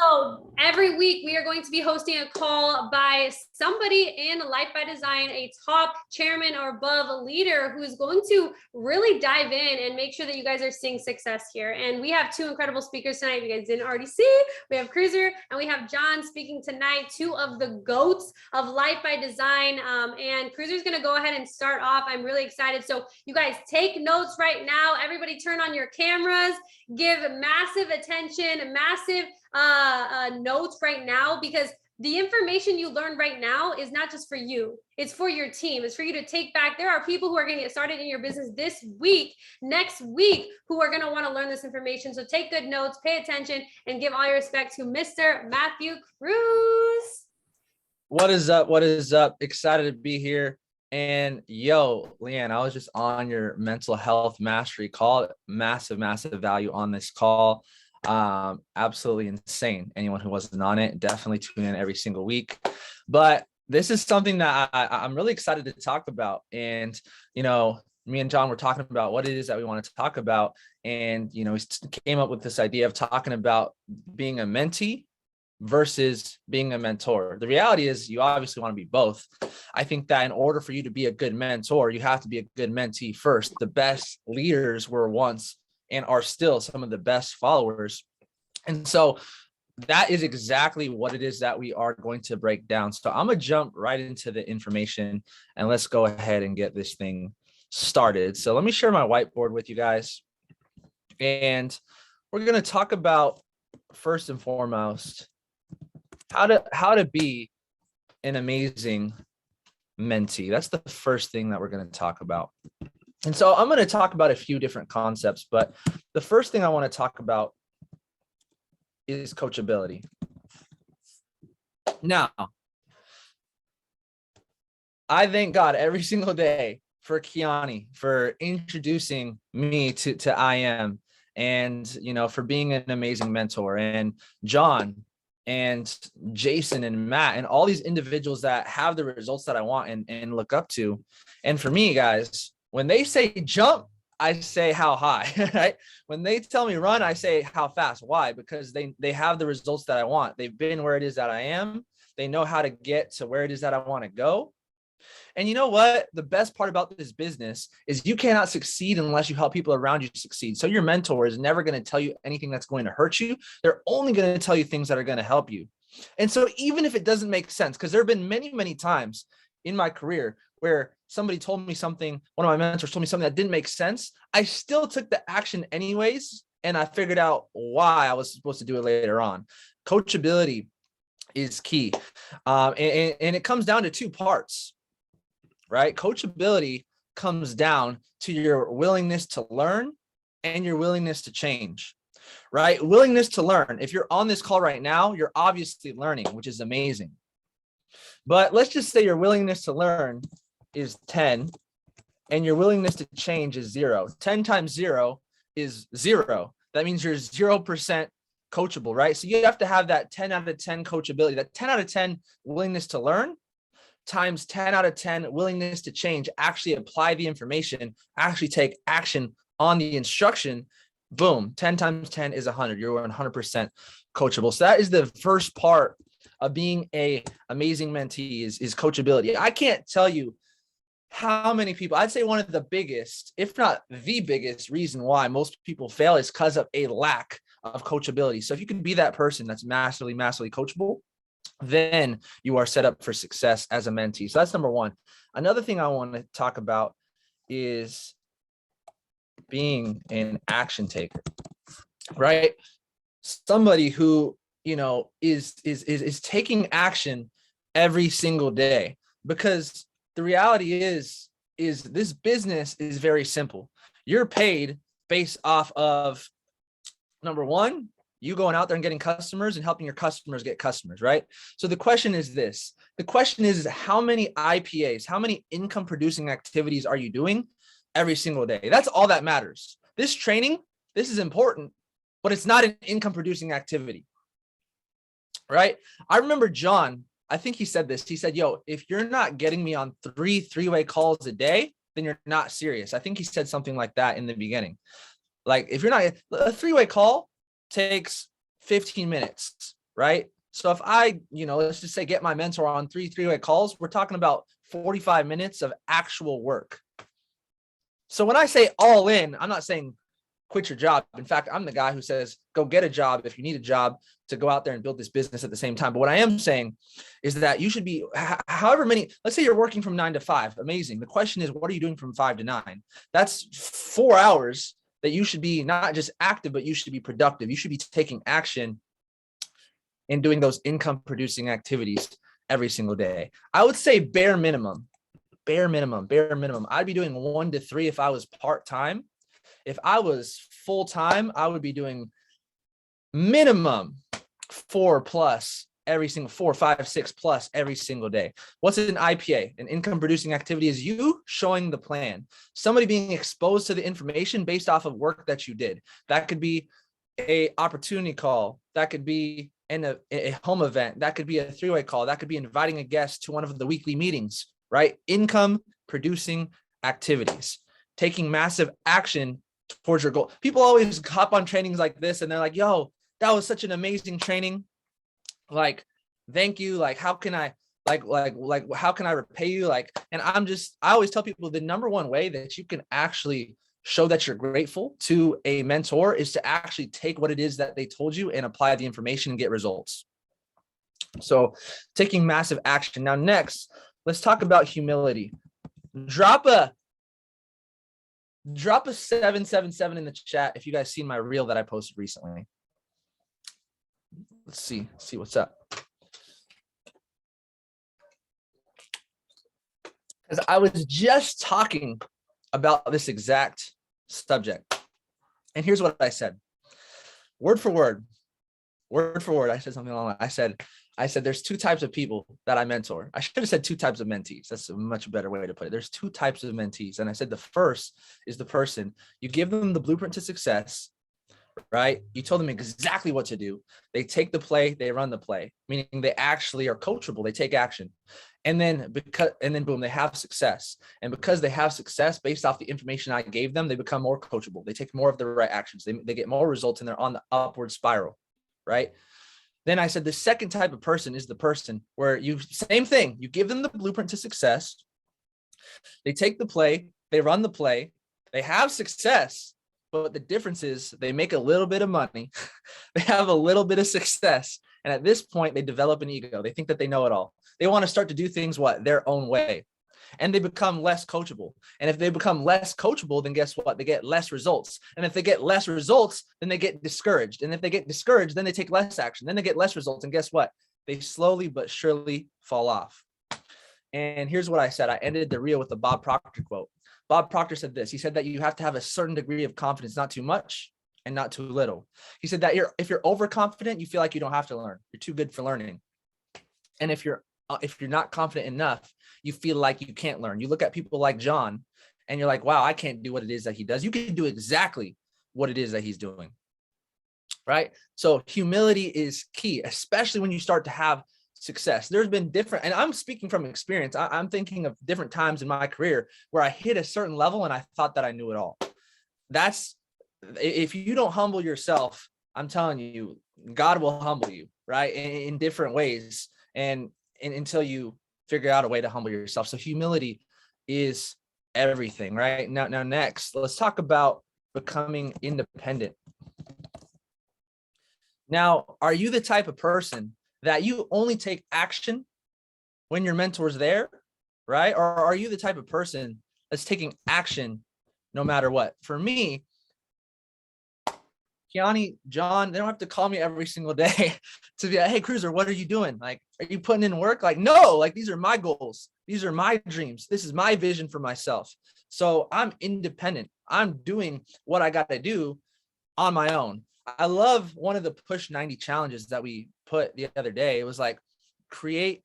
So every week we are going to be hosting a call by somebody in Life by Design, a top chairman or above leader who is going to really dive in and make sure that you guys are seeing success here. And we have two incredible speakers tonight. If you guys didn't already see, we have Cruiser and we have John speaking tonight, two of the GOATs of Life by Design. And Cruiser's going to go ahead and start off. I'm really excited. So you guys take notes right now. Everybody turn on your cameras, give massive attention, massive notes right now, because the information you learn right now is not just for you, it's for your team. It's for you to take back. There are people who are going to get started in your business this week, next week, who are going to want to learn this information. So take good notes, pay attention, and give all your respect to Mr. Matthew Cruz. What is up? What is up? Excited to be here. And yo, Leanne, I was just on your mental health mastery call. Massive value on this call. Absolutely insane. Anyone who wasn't on it, definitely tune in every single week. But this is something that I'm really excited to talk about. And, you know, me and John were talking about what it is that we want to talk about. And, you know, we came up with this idea of talking about being a mentee versus being a mentor. The reality is you obviously want to be both. I think that in order for you to be a good mentor, you have to be a good mentee first. The best leaders were once and are still some of the best followers. And so that is exactly what it is that we are going to break down. So I'm going to jump right into the information and let's go ahead and get this thing started. So let me share my whiteboard with you guys. And we're going to talk about, first and foremost, how to be an amazing mentee. That's the first thing that we're going to talk about. And so I'm going to talk about a few different concepts, but the first thing I want to talk about is coachability. Now, I thank God every single day for Kiani, for introducing me to IM, and, you know, for being an amazing mentor, and John and Jason and Matt and all these individuals that have the results that I want and look up to. And for me, guys, when they say jump, I say how high, right? When they tell me run, I say how fast. Why? Because they have the results that I want. They've been where it is that I am. They know how to get to where it is that I want to go. And you know what? The best part about this business is you cannot succeed unless you help people around you succeed. So your mentor is never going to tell you anything that's going to hurt you. They're only going to tell you things that are going to help you. And so even if it doesn't make sense, because there have been many times in my career where somebody told me something, one of my mentors told me something that didn't make sense, I still took the action anyways, and I figured out why I was supposed to do it later on. Coachability is key. And it comes down to two parts, right? Coachability comes down to your willingness to learn and your willingness to change, right? Willingness to learn. If you're on this call right now, you're obviously learning, which is amazing. But let's just say your willingness to learn is 10 and your willingness to change is 0. 10 times 0 is 0. That means you're 0% coachable, right? So you have to have that 10 out of 10 coachability, that 10 out of 10 willingness to learn times 10 out of 10 willingness to change, actually apply the information, actually take action on the instruction. Boom, 10 times 10 is 100. You're 100% coachable. So that is the first part of being a amazing mentee is coachability. I can't tell you how many people, I'd say one of the biggest, if not the biggest reason why most people fail is because of a lack of coachability. So if you can be that person that's massively coachable, then you are set up for success as a mentee. So that's number one. Another thing I want to talk about is being an action taker, right? Somebody who, you know, is taking action every single day, because the reality is this business is very simple. You're paid based off of, number one, you going out there and getting customers and helping your customers get customers, right? So the question is this. The question is how many IPAs, how many income producing activities are you doing every single day? That's all that matters. This training, this is important, but it's not an income producing activity, right? I remember John, I think he said this. He said, yo, if you're not getting me on three-way calls a day, then you're not serious. I think he said something like that in the beginning. Like if you're not, a three-way call takes 15 minutes. right? So if I, let's just say get my mentor on three-way calls, we're talking about 45 minutes of actual work. So when I say all in, I'm not saying quit your job. In fact, I'm the guy who says, go get a job if you need a job to go out there and build this business at the same time. But what I am saying is that you should be however many, let's say you're working from 9 to 5. Amazing. The question is, what are you doing from 5 to 9? That's 4 hours that you should be not just active, but you should be productive. You should be taking action and doing those income producing activities every single day. I would say bare minimum. I'd be doing 1 to 3 if I was part-time. If I was full-time, I would be doing minimum 4 plus every single 4, 5, 6 plus every single day. What's an IPA? An income producing activity is you showing the plan, somebody being exposed to the information based off of work that you did. That could be a opportunity call. That could be a home event. That could be a 3-way call. That could be inviting a guest to one of the weekly meetings, right? Income producing activities, taking massive action towards your goal. People always hop on trainings like this and they're like, yo, that was such an amazing training. Like, thank you. Like, how can I, how can I repay you? And I always tell people the number one way that you can actually show that you're grateful to a mentor is to actually take what it is that they told you and apply the information and get results. So taking massive action. Now, next, let's talk about humility. Drop a 777 in the chat if you guys seen my reel that I posted recently. Let's see what's up. Because I was just talking about this exact subject. And here's what I said. Word for word, I said something along that. I said, there's 2 types of people that I mentor. I should have said 2 types of mentees. That's a much better way to put it. There's 2 types of mentees. And I said, the first is the person, you give them the blueprint to success, right? You told them exactly what to do. They take the play, they run the play, meaning they actually are coachable. They take action. And then boom, they have success. And because they have success based off the information I gave them, they become more coachable. They take more of the right actions. They get more results and they're on the upward spiral, right? Then I said the second type of person is the person where same thing, you give them the blueprint to success. They take the play, they run the play, they have success, but the difference is they make a little bit of money. They have a little bit of success. And at this point, they develop an ego. They think that they know it all. They want to start to do things their own way. And they become less coachable. And if they become less coachable, then guess what? They get less results. And if they get less results, then they get discouraged. And if they get discouraged, then they take less action. Then they get less results. And guess what? They slowly but surely fall off. And here's what I said. I ended the reel with the Bob Proctor quote. Bob Proctor said this. He said that you have to have a certain degree of confidence, not too much and not too little. He said that if you're overconfident, you feel like you don't have to learn. You're too good for learning. And if you're not confident enough, you feel like you can't learn. You look at people like John and you're like, wow, I can't do what it is that he does. You can do exactly what it is that he's doing, right? So humility is key, especially when you start to have success. There's been different, and I'm speaking from experience. I'm thinking of different times in my career where I hit a certain level and I thought that I knew it all. If you don't humble yourself, I'm telling you, God will humble you, right? In different ways. And until you figure out a way to humble yourself. So humility is everything, right? Now next, let's talk about becoming independent. Now, are you the type of person that you only take action when your mentor's there, right? Or are you the type of person that's taking action no matter what? For me, Kiani, John, they don't have to call me every single day to be like, hey, Cruiser, what are you doing? Like, are you putting in work? Like, no, like these are my goals. These are my dreams. This is my vision for myself. So I'm independent. I'm doing what I got to do on my own. I love one of the push 90 challenges that we put the other day. It was like we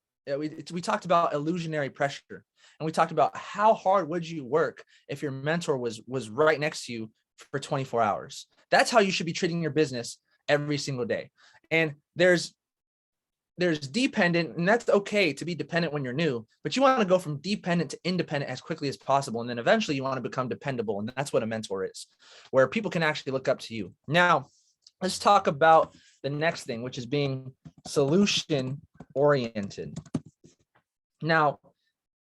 talked about illusionary pressure, and we talked about how hard would you work if your mentor was right next to you for 24 hours. That's how you should be treating your business every single day. And there's dependent, and that's okay to be dependent when you're new, but you want to go from dependent to independent as quickly as possible. And then eventually you want to become dependable. And that's what a mentor is, where people can actually look up to you. Now, let's talk about the next thing, which is being solution oriented. Now,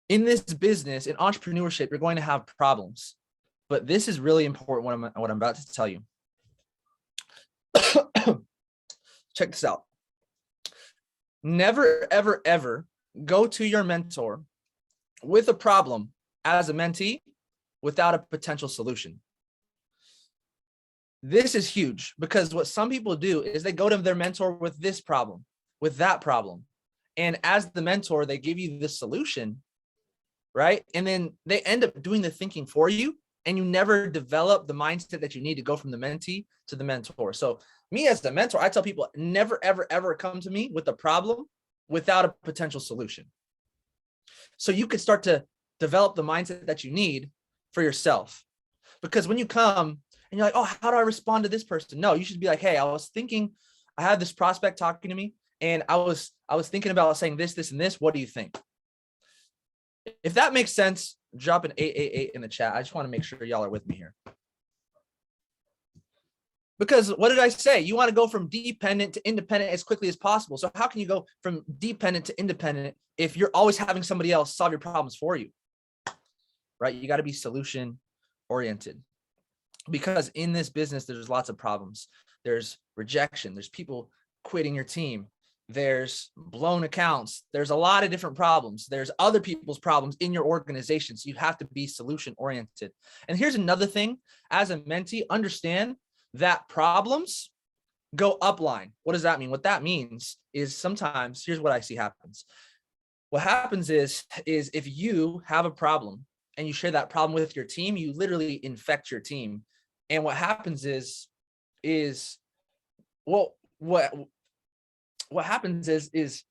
in this business, in entrepreneurship, you're going to have problems, but this is really important what I'm about to tell you. Check this out. Never, ever, ever go to your mentor with a problem as a mentee without a potential solution. This is huge because what some people do is they go to their mentor with this problem, with that problem. And as the mentor, they give you the solution, right? And then they end up doing the thinking for you, and you never develop the mindset that you need to go from the mentee to the mentor. So me as the mentor, I tell people never, ever, ever come to me with a problem without a potential solution. So you could start to develop the mindset that you need for yourself. Because when you come and you're like, oh, how do I respond to this person? No, you should be like, hey, I was thinking, I had this prospect talking to me, and I was thinking about saying this, this, and this. What do you think? If that makes sense, drop an 888 in the chat. I just want to make sure y'all are with me here. Because what did I say? You want to go from dependent to independent as quickly as possible. So how can you go from dependent to independent if you're always having somebody else solve your problems for you? Right? You got to be solution oriented. Because in this business, there's lots of problems. There's rejection. There's people quitting your team. There's blown accounts. There's a lot of different problems. There's other people's problems in your organization. So you have to be solution oriented. And here's another thing. As a mentee, understand that problems go upline. What does that mean? What that means is sometimes, here's what I see happens. What happens is if you have a problem and you share that problem with your team, you literally infect your team. And what happens is what happens is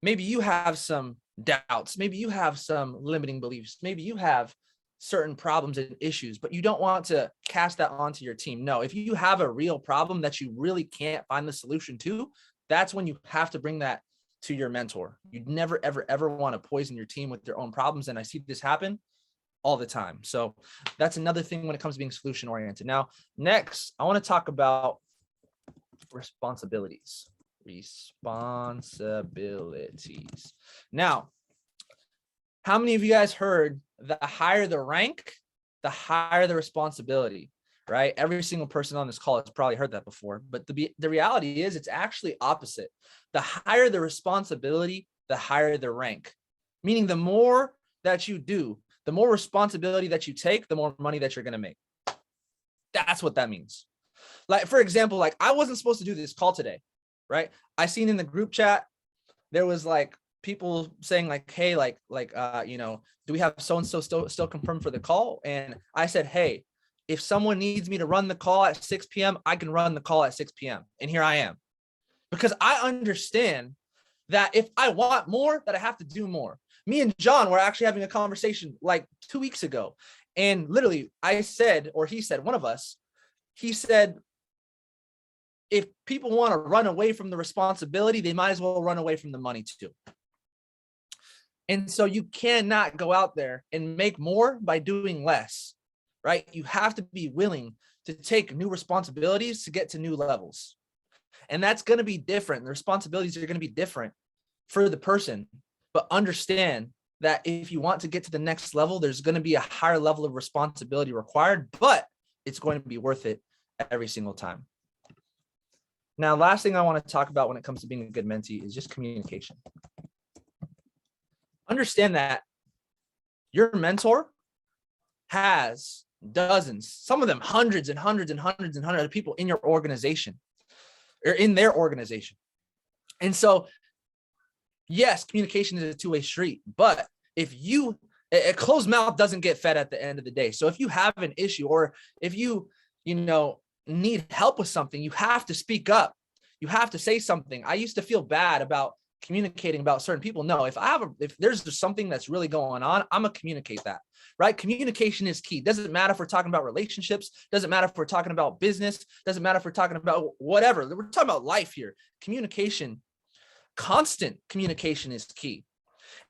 maybe you have some doubts, maybe you have some limiting beliefs, maybe you have certain problems and issues, but you don't want to cast that onto your team. No, if you have a real problem that you really can't find the solution to, that's when you have to bring that to your mentor. You'd never, ever, ever want to poison your team with their own problems. And I see this happen all the time. So that's another thing when it comes to being solution oriented. Now, next, I want to talk about responsibilities. Now, how many of you guys heard the higher the rank, the higher the responsibility, right? Every single person on this call has probably heard that before, but the reality is it's actually opposite. The higher the responsibility, the higher the rank, meaning the more that you do, the more responsibility that you take, the more money that you're going to make. That's what that means. Like, for example, like I wasn't supposed to do this call today, right? I seen in the group chat, there was like people saying like, hey, do we have so-and-so still confirmed for the call? And I said, hey, if someone needs me to run the call at 6 p.m., I can run the call at 6 p.m. And here I am. Because I understand that if I want more, that I have to do more. Me and John were actually having a conversation like 2 weeks ago. And literally I said, or he said, one of us, he said, if people want to run away from the responsibility, they might as well run away from the money too. And so you cannot go out there and make more by doing less, right? You have to be willing to take new responsibilities to get to new levels. And that's going to be different. The responsibilities are going to be different for the person, but understand that if you want to get to the next level, there's going to be a higher level of responsibility required, but it's going to be worth it every single time. Now, last thing I want to talk about when it comes to being a good mentee is just communication. Understand that your mentor has dozens, some of them hundreds and hundreds and hundreds and hundreds of people in your organization or in their organization. And so, yes, communication is a two-way street, but if a closed mouth doesn't get fed at the end of the day. So if you have an issue or if you need help with something, you have to speak up. You have to say something. I used to feel bad about communicating about certain people. No, if there's something that's really going on, I'm gonna communicate that, right? Communication is key. Doesn't matter if we're talking about relationships, doesn't matter if we're talking about business, doesn't matter if we're talking about whatever. We're talking about life here. Communication, constant communication is key.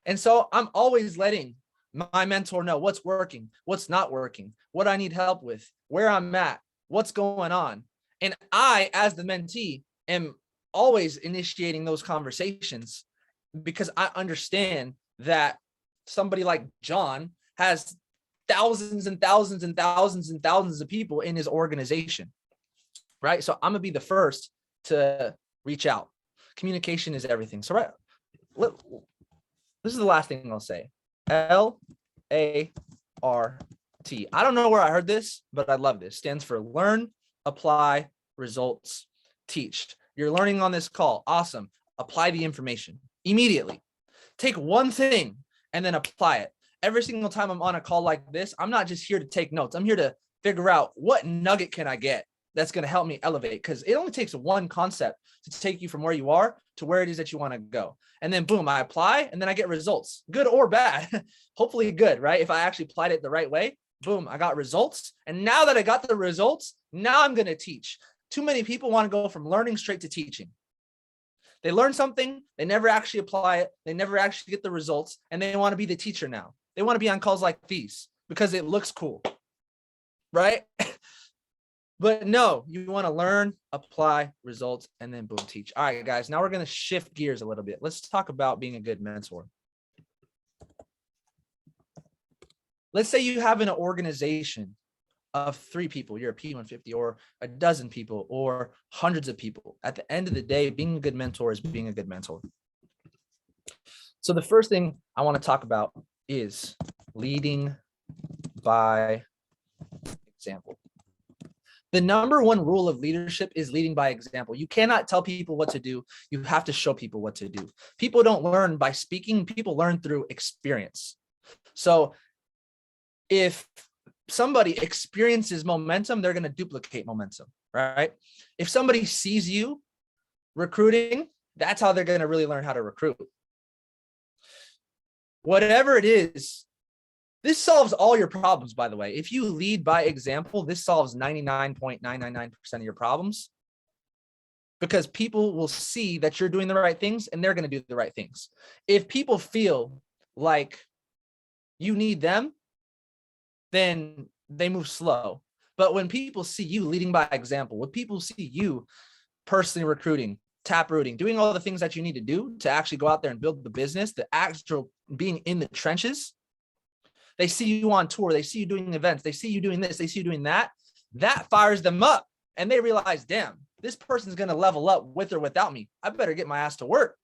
And so I'm always letting my mentor know what's working, what's not working, what I need help with, where I'm at, what's going on. And I, as the mentee, am always initiating those conversations because I understand that somebody like John has thousands and thousands and thousands and thousands of people in his organization, right? So I'm gonna be the first to reach out. Communication is everything. So this is the last thing I'll say. LART. I don't know where I heard this, but I love this. Stands for learn, apply, results, teach. You're learning on this call. Awesome. Apply the information immediately. Take one thing and then apply it. Every single time I'm on a call like this, I'm not just here to take notes. I'm here to figure out what nugget can I get that's going to help me elevate, because it only takes one concept to take you from where you are to where it is that you want to go. And then boom, I apply and then I get results, good or bad. Hopefully good, right? If I actually applied it the right way, boom, I got results. And now that I got the results, now I'm going to teach. Too many people want to go from learning straight to teaching. They learn something, they never actually apply it, they never actually get the results, and they want to be the teacher now. They want to be on calls like these because it looks cool, right? But no, you want to learn, apply, results, and then boom, teach. All right, guys, now we're going to shift gears a little bit. Let's talk about being a good mentor. Let's say you have an organization of 3 people, you're a P150, or a dozen people, or hundreds of people. At the end of the day, being a good mentor is being a good mentor. So the first thing I want to talk about is leading by example. The number one rule of leadership is leading by example. You cannot tell people what to do. You have to show people what to do. People don't learn by speaking. People learn through experience. So if somebody experiences momentum, they're going to duplicate momentum, right? If somebody sees you recruiting, that's how they're going to really learn how to recruit. Whatever it is, this solves all your problems, by the way. If you lead by example, this solves 99.999% of your problems, because people will see that you're doing the right things and they're going to do the right things. If people feel like you need them, then they move slow. But when people see you leading by example, when people see you personally recruiting, tap rooting, doing all the things that you need to do to actually go out there and build the business, the actual being in the trenches, they see you on tour, they see you doing events, they see you doing this, they see you doing that, that fires them up. And they realize, damn, this person's going to level up with or without me. I better get my ass to work,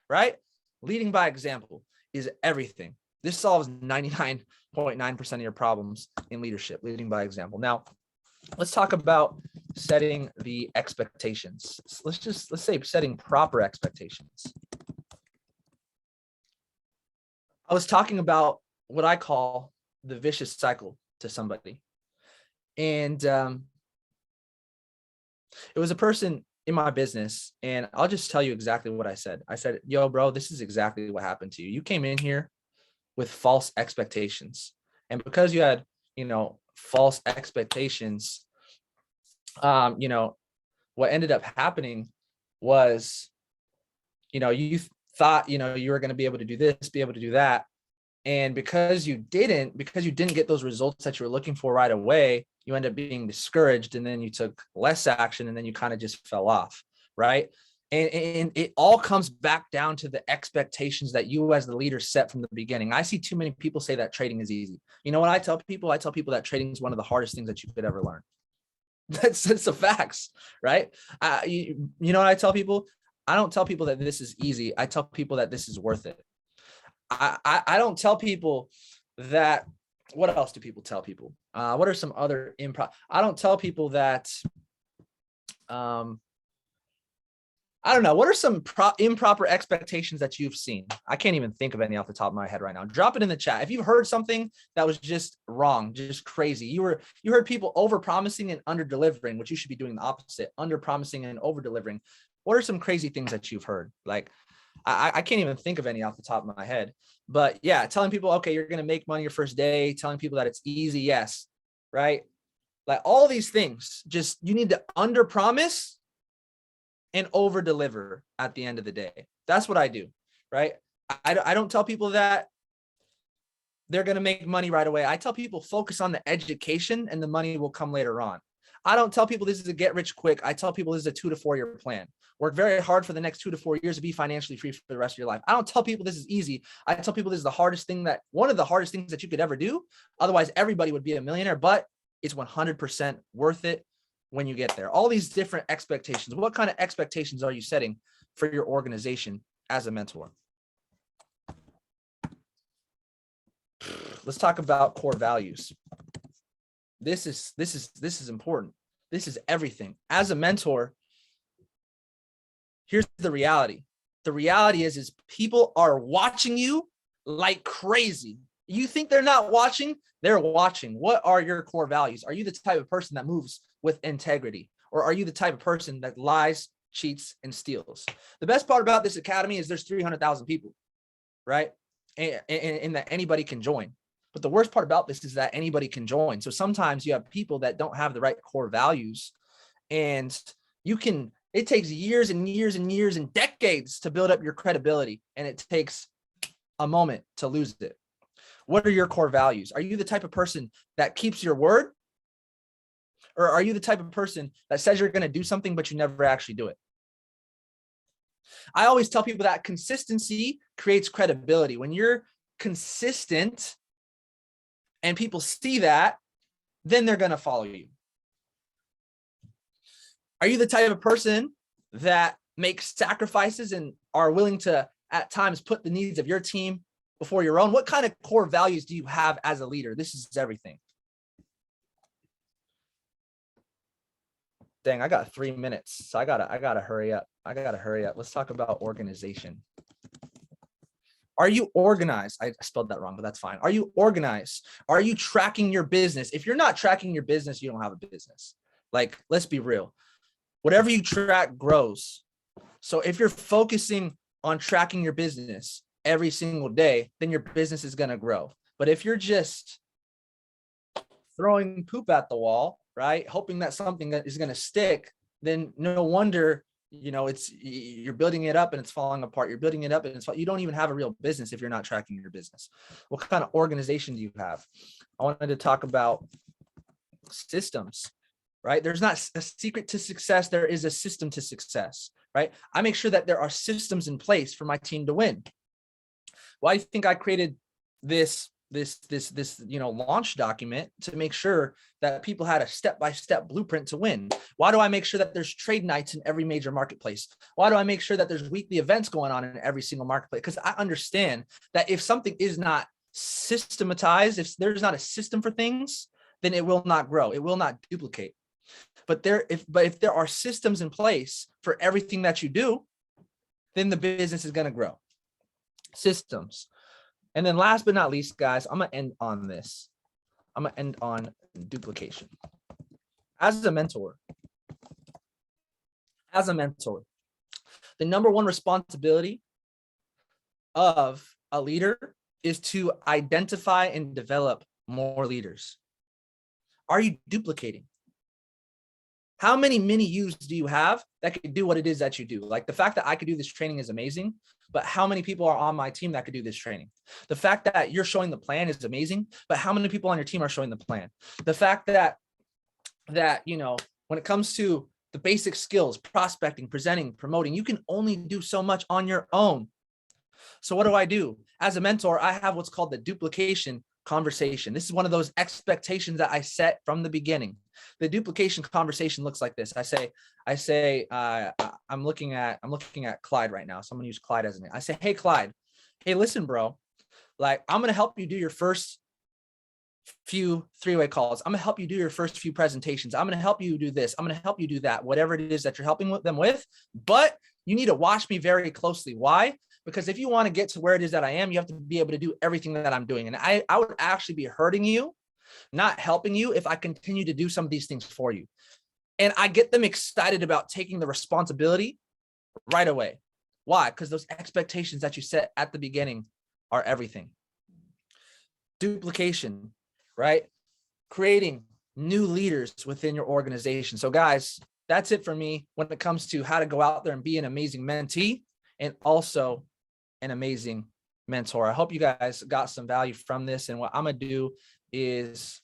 right? Leading by example is everything. This solves 99.9% of your problems in leadership, leading by example. Now, let's talk about setting the expectations. Let's say setting proper expectations. I was talking about what I call the vicious cycle to somebody. And it was a person in my business, and I'll just tell you exactly what I said. I said, yo, bro, this is exactly what happened to you. You came in here with false expectations. And because you had, false expectations, what ended up happening was, you thought, you were going to be able to do this, be able to do that. And because you didn't get those results that you were looking for right away, you end up being discouraged, and then you took less action, and then you kind of just fell off, right? And it all comes back down to the expectations that you as the leader set from the beginning. I see too many people say that trading is easy. You know what I tell people? I tell people that trading is one of the hardest things that you could ever learn. That's the facts, right? You know what I tell people? I don't tell people that this is easy. I tell people that this is worth it. I don't tell people that. What else do people tell people? What are some other improv? I don't tell people that. I don't know. What are some improper expectations that you've seen? I can't even think of any off the top of my head right now. Drop it in the chat. If you've heard something that was just wrong, just crazy, you heard people over promising and under delivering, which you should be doing the opposite, under promising and over delivering. What are some crazy things that you've heard? Like, I can't even think of any off the top of my head, but yeah, telling people, okay, you're going to make money your first day, telling people that it's easy. Yes. Right. Like all these things, just, you need to under promise and over deliver at the end of the day. That's what I do. Right. I don't tell people that they're going to make money right away. I tell people focus on the education and the money will come later on. I don't tell people this is a get rich quick. I tell people this is a 2 to 4 year plan. Work very hard for the next 2 to 4 years to be financially free for the rest of your life. I don't tell people this is easy. I tell people this is one of the hardest things that you could ever do. Otherwise, everybody would be a millionaire, but it's 100% worth it when you get there. All these different expectations. What kind of expectations are you setting for your organization as a mentor? Let's talk about core values. This is important. This is everything. As a mentor, here's the reality. The reality is people are watching you like crazy. You think they're not watching? They're watching. What are your core values? Are you the type of person that moves with integrity? Or are you the type of person that lies, cheats, and steals? The best part about this academy is there's 300,000 people, right? And that anybody can join. But the worst part about this is that anybody can join. So sometimes you have people that don't have the right core values, and it takes years and years and years and decades to build up your credibility, and it takes a moment to lose it. What are your core values? Are you the type of person that keeps your word? Or are you the type of person that says you're going to do something, but you never actually do it? I always tell people that consistency creates credibility. When you're consistent and people see that, then they're going to follow you. Are you the type of person that makes sacrifices and are willing to, at times, put the needs of your team before your own? What kind of core values do you have as a leader? This is everything. Dang, I got 3 minutes, so I gotta hurry up. Let's talk about organization. Are you organized? I spelled that wrong, but that's fine. Are you organized? Are you tracking your business? If you're not tracking your business, you don't have a business. Like, let's be real. Whatever you track grows. So if you're focusing on tracking your business every single day, then your business is going to grow. But if you're just throwing poop at the wall, right, hoping that something is going to stick, then no wonder, you're building it up and it's falling apart. You're building it up and you don't even have a real business if you're not tracking your business. What kind of organization do you have? I wanted to talk about systems, right? There's not a secret to success. There is a system to success, right? I make sure that there are systems in place for my team to win. Why do you think I created this launch document? To make sure that people had a step-by-step blueprint to win. Why do I make sure that there's trade nights in every major marketplace? Why do I make sure that there's weekly events going on in every single marketplace? Because I understand that if something is not systematized, if there's not a system for things, then it will not grow. It will not duplicate. But if there are systems in place for everything that you do, then the business is going to grow. Systems. And then last but not least, guys, I'm going to end on this. I'm going to end on duplication. As a mentor, the number one responsibility of a leader is to identify and develop more leaders. Are you duplicating? How many mini yous do you have that can do what it is that you do? Like, the fact that I could do this training is amazing, but how many people are on my team that could do this training? The fact that you're showing the plan is amazing, but how many people on your team are showing the plan? The fact that when it comes to the basic skills, prospecting, presenting, promoting, you can only do so much on your own. So what do? As a mentor, I have what's called the duplication conversation. This is one of those expectations that I set from the beginning. The duplication conversation looks like this. I say, I'm looking at Clyde right now. Someone use Clyde as an. I say, hey Clyde, hey, listen, bro, like, I'm going to help you do your first few three-way calls. I'm going to help you do your first few presentations. I'm going to help you do this. I'm going to help you do that, whatever it is that you're helping them with, but you need to watch me very closely. Why? Because if you want to get to where it is that I am, you have to be able to do everything that I'm doing. And I would actually be hurting you, not helping you, if I continue to do some of these things for you. And I get them excited about taking the responsibility right away. Why? Because those expectations that you set at the beginning are everything. Duplication, right? Creating new leaders within your organization. So guys, that's it for me when it comes to how to go out there and be an amazing mentee and also an amazing mentor. I hope you guys got some value from this. And what I'm going to do is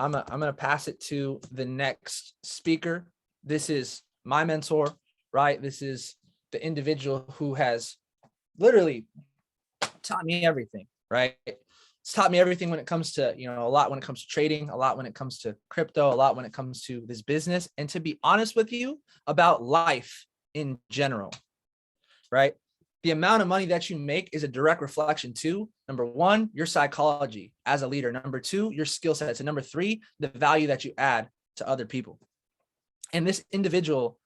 I'm gonna pass it to the next speaker. This is my mentor, right? This is the individual who has literally taught me everything, right? It's taught me everything when it comes to, a lot when it comes to trading, a lot when it comes to crypto, a lot when it comes to this business, and to be honest with you, about life in general, right? The amount of money that you make is a direct reflection to, number one, your psychology as a leader. Number two, your skill sets. And number three, the value that you add to other people. And this individual,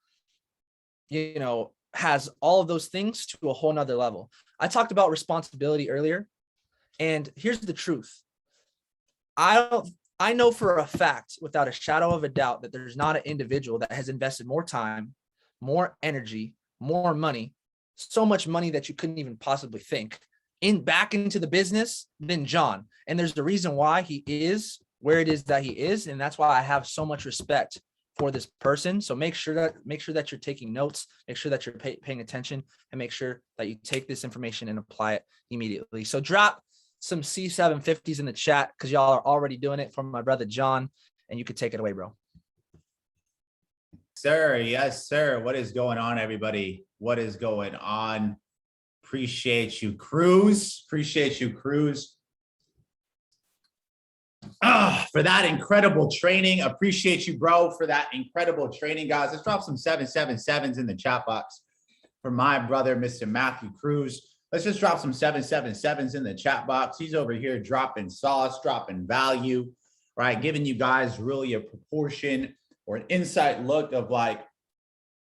has all of those things to a whole nother level. I talked about responsibility earlier, and here's the truth. I know for a fact, without a shadow of a doubt, that there's not an individual that has invested more time, more energy, more money, so much money that you couldn't even possibly think back into the business than John. And there's the reason why he is where it is that he is. And that's why I have so much respect for this person. So make sure that you're taking notes, make sure that you're paying attention, and make sure that you take this information and apply it immediately. So drop some C750s in the chat, because y'all are already doing it, from my brother John, and you could take it away, bro. Sir, yes, sir. What is going on, everybody? What is going on? Appreciate you, Cruz. Appreciate you, Cruz. For that incredible training. Appreciate you, bro, for that incredible training, guys. Let's drop some 777s in the chat box for my brother, Mr. Matthew Cruz. Let's just drop some 777s in the chat box. He's over here dropping sauce, dropping value, right? Giving you guys really a proportion or an insight look of like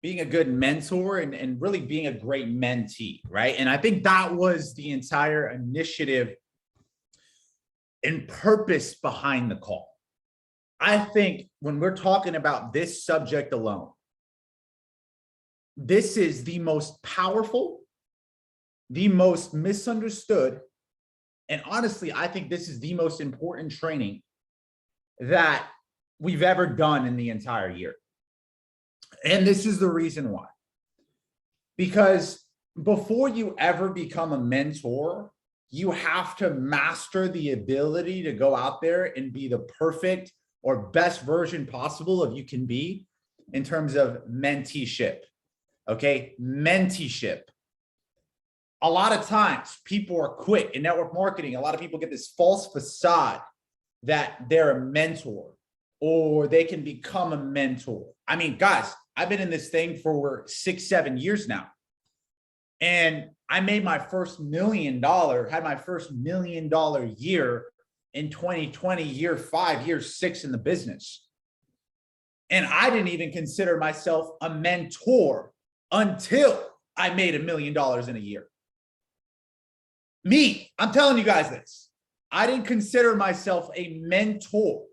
being a good mentor and really being a great mentee, right? And I think that was the entire initiative and purpose behind the call. I think when we're talking about this subject alone, this is the most powerful, the most misunderstood, and honestly, I think this is the most important training that we've ever done in the entire year. And this is the reason why. Because before you ever become a mentor, you have to master the ability to go out there and be the perfect or best version possible of you can be in terms of menteeship. Okay, menteeship. A lot of times people are quick in network marketing. A lot of people get this false facade that they're a mentor or they can become a mentor. I mean, guys, I've been in this thing for 6-7 years now. And I made my first $1 million, had my first $1 million year in 2020, year 5, year 6 in the business. And I didn't even consider myself a mentor until I made $1 million in a year. Me, I'm telling you guys this. I didn't consider myself a mentor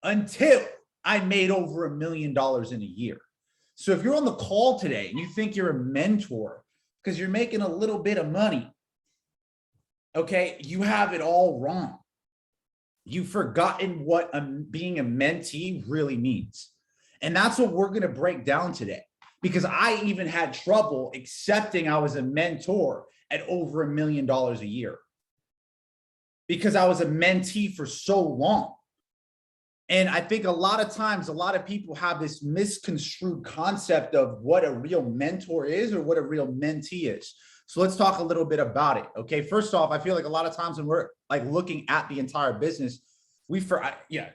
until I made over $1 million in a year. So if you're on the call today and you think you're a mentor because you're making a little bit of money, okay, you have it all wrong. You've forgotten what being a mentee really means. And that's what we're going to break down today, because I even had trouble accepting I was a mentor at over $1 million a year because I was a mentee for so long. And I think a lot of times, a lot of people have this misconstrued concept of what a real mentor is or what a real mentee is. So let's talk a little bit about it. Okay. First off, I feel like a lot of times when we're like looking at the entire business,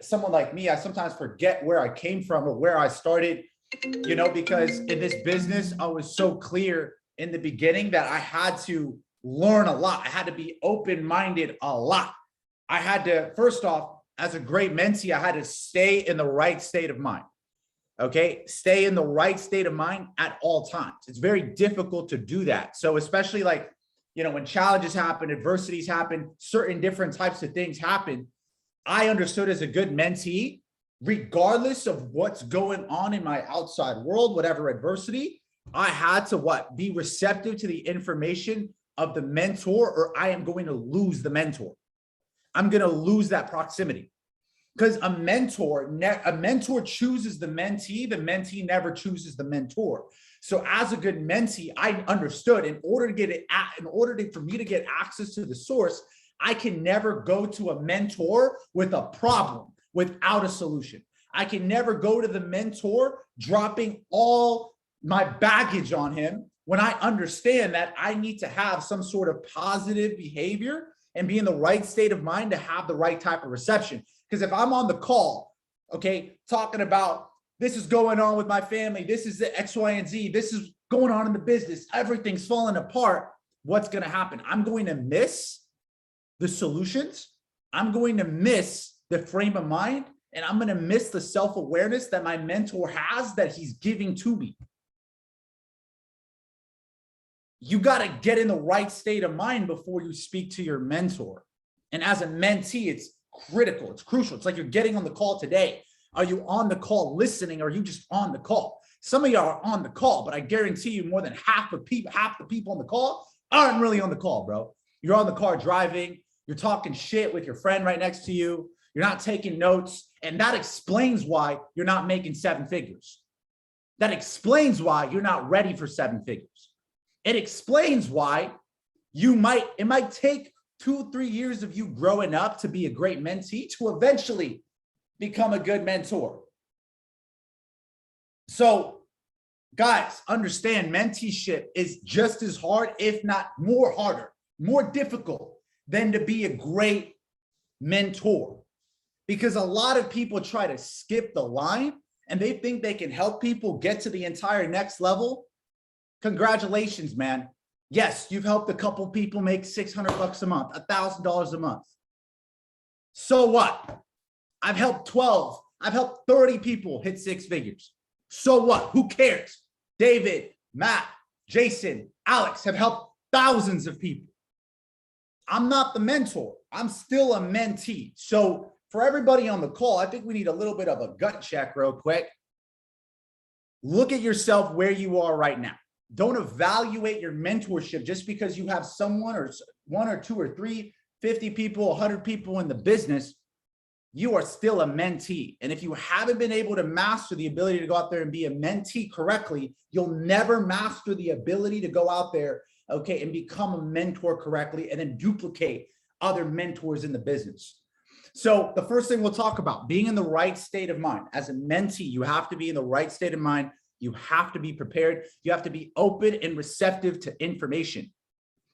someone like me, I sometimes forget where I came from or where I started, because in this business, I was so clear in the beginning that I had to learn a lot. I had to be open-minded a lot. I had to, first off, as a great mentee, I had to stay in the right state of mind. Okay. Stay in the right state of mind at all times. It's very difficult to do that. So especially like, when challenges happen, adversities happen, certain different types of things happen, I understood as a good mentee, regardless of what's going on in my outside world, whatever adversity, I had to be receptive to the information of the mentor, or I am going to lose the mentor. I'm going to lose that proximity, because a mentor chooses the mentee never chooses the mentor. So as a good mentee, I understood for me to get access to the source, I can never go to a mentor with a problem, without a solution. I can never go to the mentor dropping all my baggage on him when I understand that I need to have some sort of positive behavior and be in the right state of mind to have the right type of reception. Because if I'm on the call, okay, talking about this is going on with my family, this is the X, Y, and Z, this is going on in the business, everything's falling apart, what's going to happen? I'm going to miss the solutions. I'm going to miss the frame of mind, and I'm going to miss the self-awareness that my mentor has that he's giving to me. You got to get in the right state of mind before you speak to your mentor. And as a mentee, it's critical. It's crucial. It's like you're getting on the call today. Are you on the call listening, or are you just on the call? Some of you are on the call, but I guarantee you more than half the people on the call aren't really on the call, bro. You're on the car driving. You're talking shit with your friend right next to you. You're not taking notes. And that explains why you're not making 7 figures. That explains why you're not ready for 7 figures. It explains why it might take 2-3 years of you growing up to be a great mentee to eventually become a good mentor. So guys, understand menteeship is just as hard, if not harder, more difficult than to be a great mentor. Because a lot of people try to skip the line and they think they can help people get to the entire next level. Congratulations, man. Yes, you've helped a couple people make $600 a month, $1,000 a month. So what? I've helped 30 people hit 6 figures. So what? Who cares? David, Matt, Jason, Alex have helped thousands of people. I'm not the mentor. I'm still a mentee. So for everybody on the call, I think we need a little bit of a gut check real quick. Look at yourself where you are right now. Don't evaluate your mentorship just because you have someone or 1 or 2 or 3, 50 people, 100 people in the business. You are still a mentee. And if you haven't been able to master the ability to go out there and be a mentee correctly, you'll never master the ability to go out there, okay, and become a mentor correctly and then duplicate other mentors in the business. So the first thing we'll talk about, being in the right state of mind. As a mentee, you have to be in the right state of mind. You have to be prepared. You have to be open and receptive to information.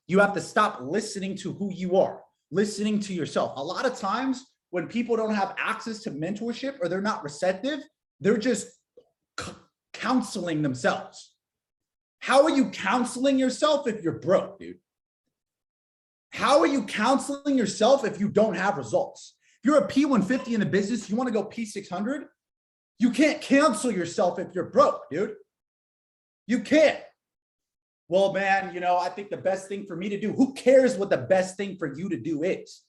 You have to stop listening to who you are, listening to yourself. A lot of times when people don't have access to mentorship or they're not receptive, they're just counseling themselves. How are you counseling yourself if you're broke, dude? How are you counseling yourself if you don't have results? If you're a P150 in the business, you want to go P600, you can't counsel yourself if you're broke, dude. You can't. Well, man, I think the best thing for me to do, who cares what the best thing for you to do is?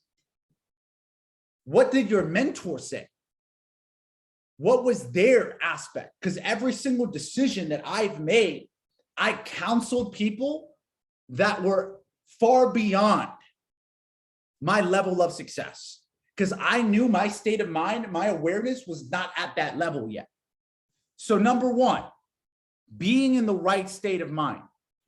What did your mentor say? What was their aspect? Because every single decision that I've made, I counseled people that were far beyond my level of success. Because I knew my state of mind, my awareness was not at that level yet. So number 1, being in the right state of mind,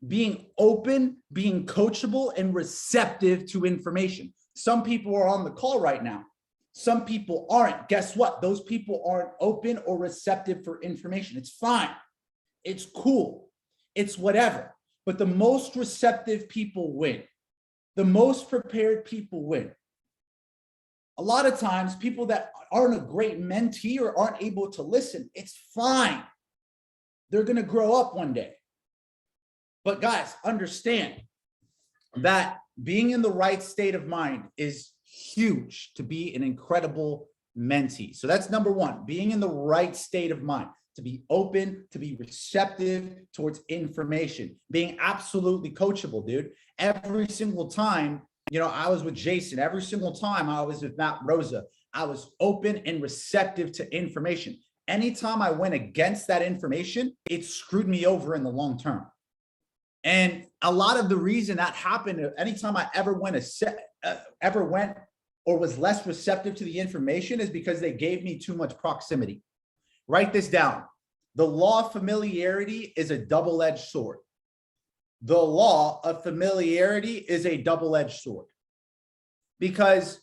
being open, being coachable, and receptive to information. Some people are on the call right now. Some people aren't. Guess what? Those people aren't open or receptive for information. It's fine. It's cool. It's whatever. But the most receptive people win. The most prepared people win. A lot of times, people that aren't a great mentee or aren't able to listen, it's fine. They're going to grow up one day. But guys, understand that being in the right state of mind is huge to be an incredible mentee. So that's number 1, being in the right state of mind, to be open, to be receptive towards information, being absolutely coachable, dude. Every single time, I was with Jason, every single time I was with Matt Rosa, I was open and receptive to information. Anytime I went against that information, it screwed me over in the long term. And a lot of the reason that happened, anytime I ever went or was less receptive to the information, is because they gave me too much proximity. Write this down. The law of familiarity is a double-edged sword. The law of familiarity is a double-edged sword. Because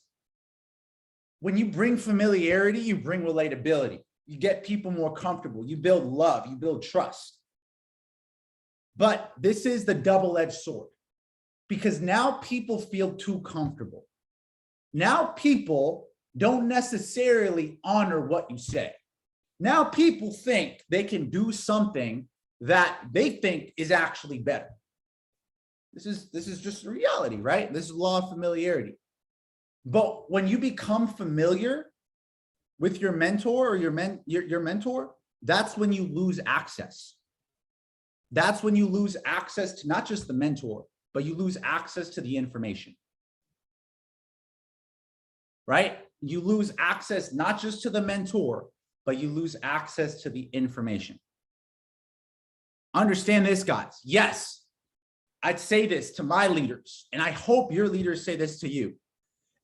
when you bring familiarity, you bring relatability. You get people more comfortable. You build love. You build trust. But this is the double-edged sword, because now people feel too comfortable. Now people don't necessarily honor what you say. Now people think they can do something that they think is actually better. This is just reality, right? This is law of familiarity. But when you become familiar with your mentor or your mentor, that's when you lose access. That's when you lose access to not just the mentor, but you lose access to the information. Right? You lose access not just to the mentor, but you lose access to the information. Understand this, guys. Yes, I'd say this to my leaders, and I hope your leaders say this to you.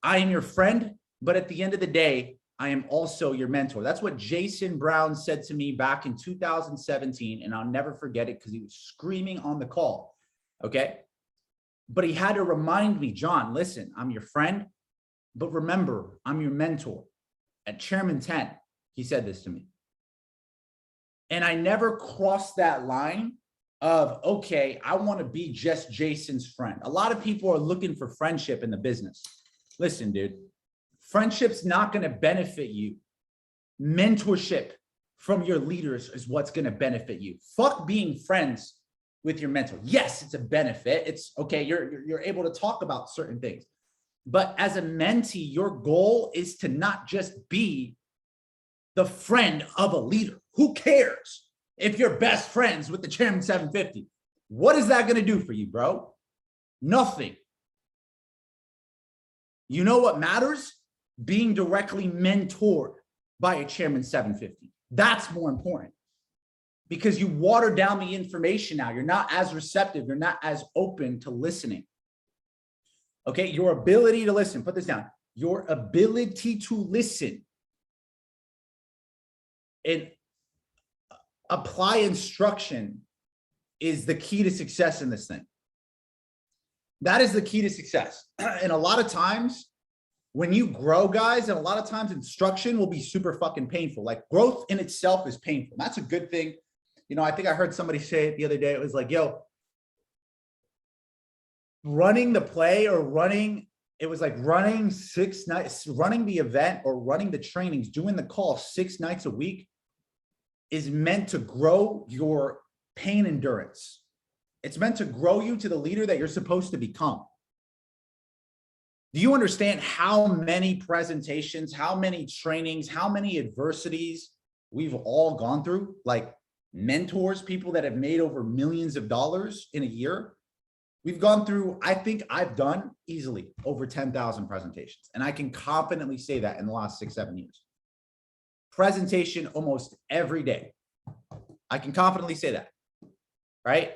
I am your friend, but at the end of the day, I am also your mentor. That's what Jason Brown said to me back in 2017, and I'll never forget it because he was screaming on the call, okay? But he had to remind me, John, listen, I'm your friend, but remember, I'm your mentor. At Chairman 10, he said this to me. And I never crossed that line of, okay, I want to be just Jason's friend. A lot of people are looking for friendship in the business. Listen, dude, friendship's not going to benefit you. Mentorship from your leaders is what's going to benefit you. Fuck being friends with your mentor. Yes, it's a benefit. It's okay. You're able to talk about certain things. But as a mentee, your goal is to not just be the friend of a leader. Who cares if you're best friends with the Chairman 750? What is that going to do for you, bro? Nothing. You know what matters? Being directly mentored by a Chairman 750. That's more important, because you water down the information now. You're not as receptive. You're not as open to listening. Okay, your ability to listen, put this down. Your ability to listen and apply instruction is the key to success in this thing. That is the key to success. And a lot of times when you grow, guys, and a lot of times instruction will be super fucking painful. Like growth in itself is painful. That's a good thing. You know, I think I heard somebody say it the other day. It was like, yo, running the play or running, it was like running 6 nights, running the event or running the trainings, doing the call 6 nights a week is meant to grow your pain endurance. It's meant to grow you to the leader that you're supposed to become. Do you understand how many presentations, how many trainings, how many adversities we've all gone through? Like mentors, people that have made over millions of dollars in a year. We've gone through, I think I've done easily over 10,000 presentations. And I can confidently say that in the last 6-7 years. Presentation almost every day. I can confidently say that, right?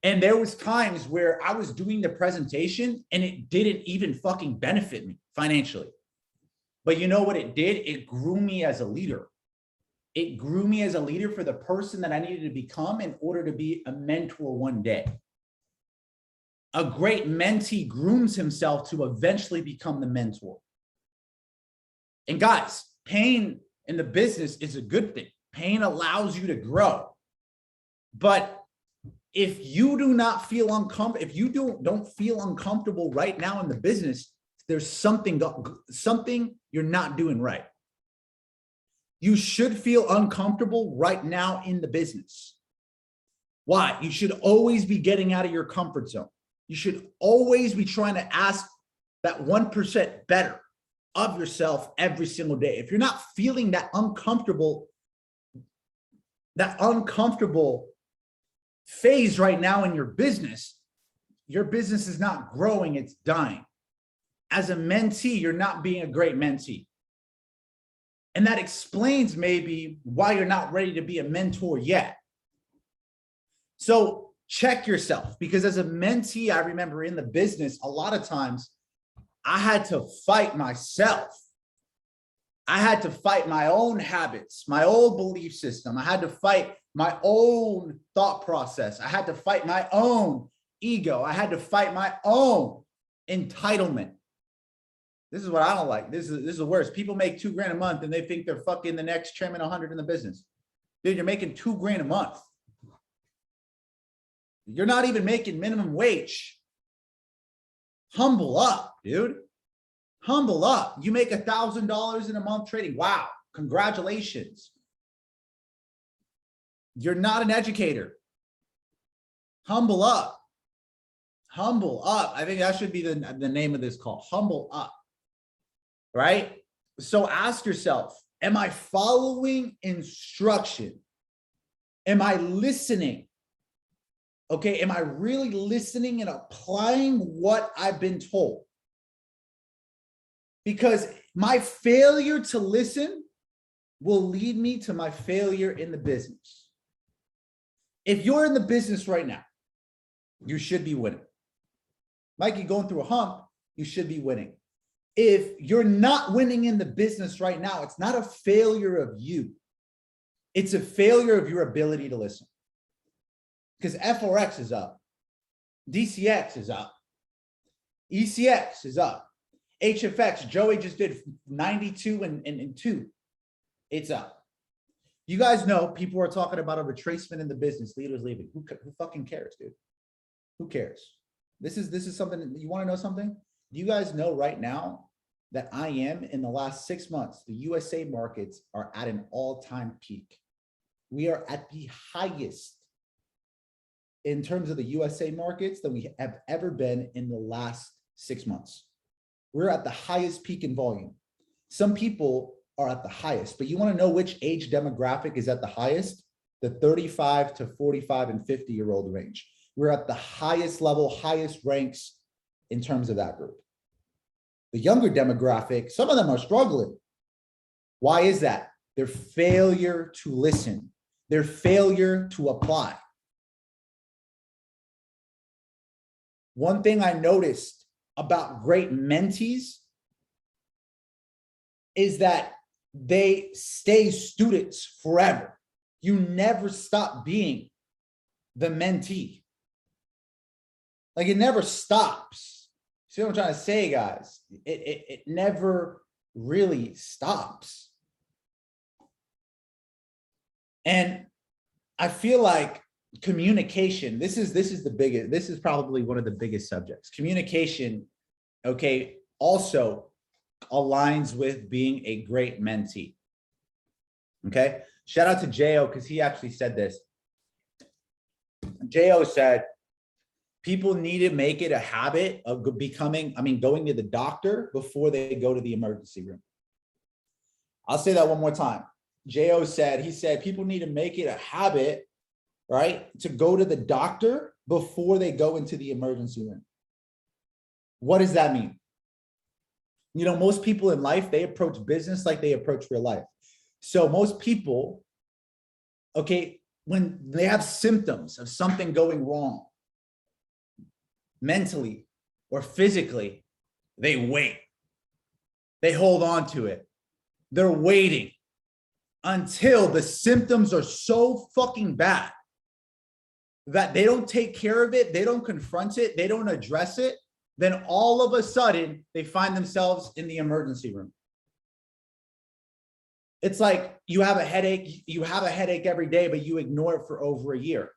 And there was times where I was doing the presentation and it didn't even fucking benefit me financially. But you know what it did? It grew me as a leader. It grew me as a leader for the person that I needed to become in order to be a mentor one day. A great mentee grooms himself to eventually become the mentor. And guys, pain in the business is a good thing. Pain allows you to grow. But if you do not feel uncomfortable, if you don't feel uncomfortable right now in the business, there's something you're not doing right. You should feel uncomfortable right now in the business. Why? You should always be getting out of your comfort zone. You should always be trying to ask that 1% better of yourself every single day. If you're not feeling that uncomfortable phase right now in your business is not growing, it's dying. As a mentee, you're not being a great mentee. And that explains maybe why you're not ready to be a mentor yet. So check yourself, because as a mentee, I remember in the business, a lot of times I had to fight myself. I had to fight my own habits, my old belief system. I had to fight my own thought process. I had to fight my own ego. I had to fight my own entitlement. This is what I don't like. This is the worst. People make $2,000 a month and they think they're fucking the next chairman 100 in the business. Dude, you're making $2,000 a month. You're not even making minimum wage. Humble up, dude. Humble up. You make $1,000 in a month trading. Wow. Congratulations. You're not an educator. Humble up. Humble up. I think that should be the name of this call. Humble up. Right? So ask yourself, am I following instruction? Am I listening? Okay, am I really listening and applying what I've been told? Because my failure to listen will lead me to my failure in the business. If you're in the business right now, you should be winning. Like you're going through a hump, you should be winning. If you're not winning in the business right now, it's not a failure of you. It's a failure of your ability to listen. Because FRX is up. DCX is up. ECX is up. HFX, Joey just did 92 and 2. It's up. You guys know people are talking about a retracement in the business. Leaders leaving. Who fucking cares, dude? Who cares? This is something. You want to know something? Do you guys know right now that IM in the last 6 months, the USA markets are at an all-time peak. We are at the highest in terms of the USA markets than we have ever been in the last 6 months. We're at the highest peak in volume. Some people are at the highest, but you want to know which age demographic is at the highest? The 35 to 45 and 50-year-old range. We're at the highest level, highest ranks in terms of that group. The younger demographic, some of them are struggling. Why is that? Their failure to listen, their failure to apply. One thing I noticed about great mentees is that they stay students forever. You never stop being the mentee. Like it never stops. See what I'm trying to say, guys? It never really stops. And I feel like communication, this is the biggest, this is probably one of the biggest subjects. Communication, okay, also aligns with being a great mentee. Okay, shout out to Jo because he actually said this. Jo said, people need to make it a habit of going to the doctor before they go to the emergency room. I'll say that one more time. Jo said, he said, people need to make it a habit, right, to go to the doctor before they go into the emergency room. What does that mean? You know, most people in life, they approach business like they approach real life. So most people, okay, when they have symptoms of something going wrong, mentally or physically, they wait. They hold on to it. They're waiting until the symptoms are so fucking bad that they don't take care of it, they don't confront it, they don't address it, then all of a sudden they find themselves in the emergency room. It's like you have a headache every day, but you ignore it for over a year.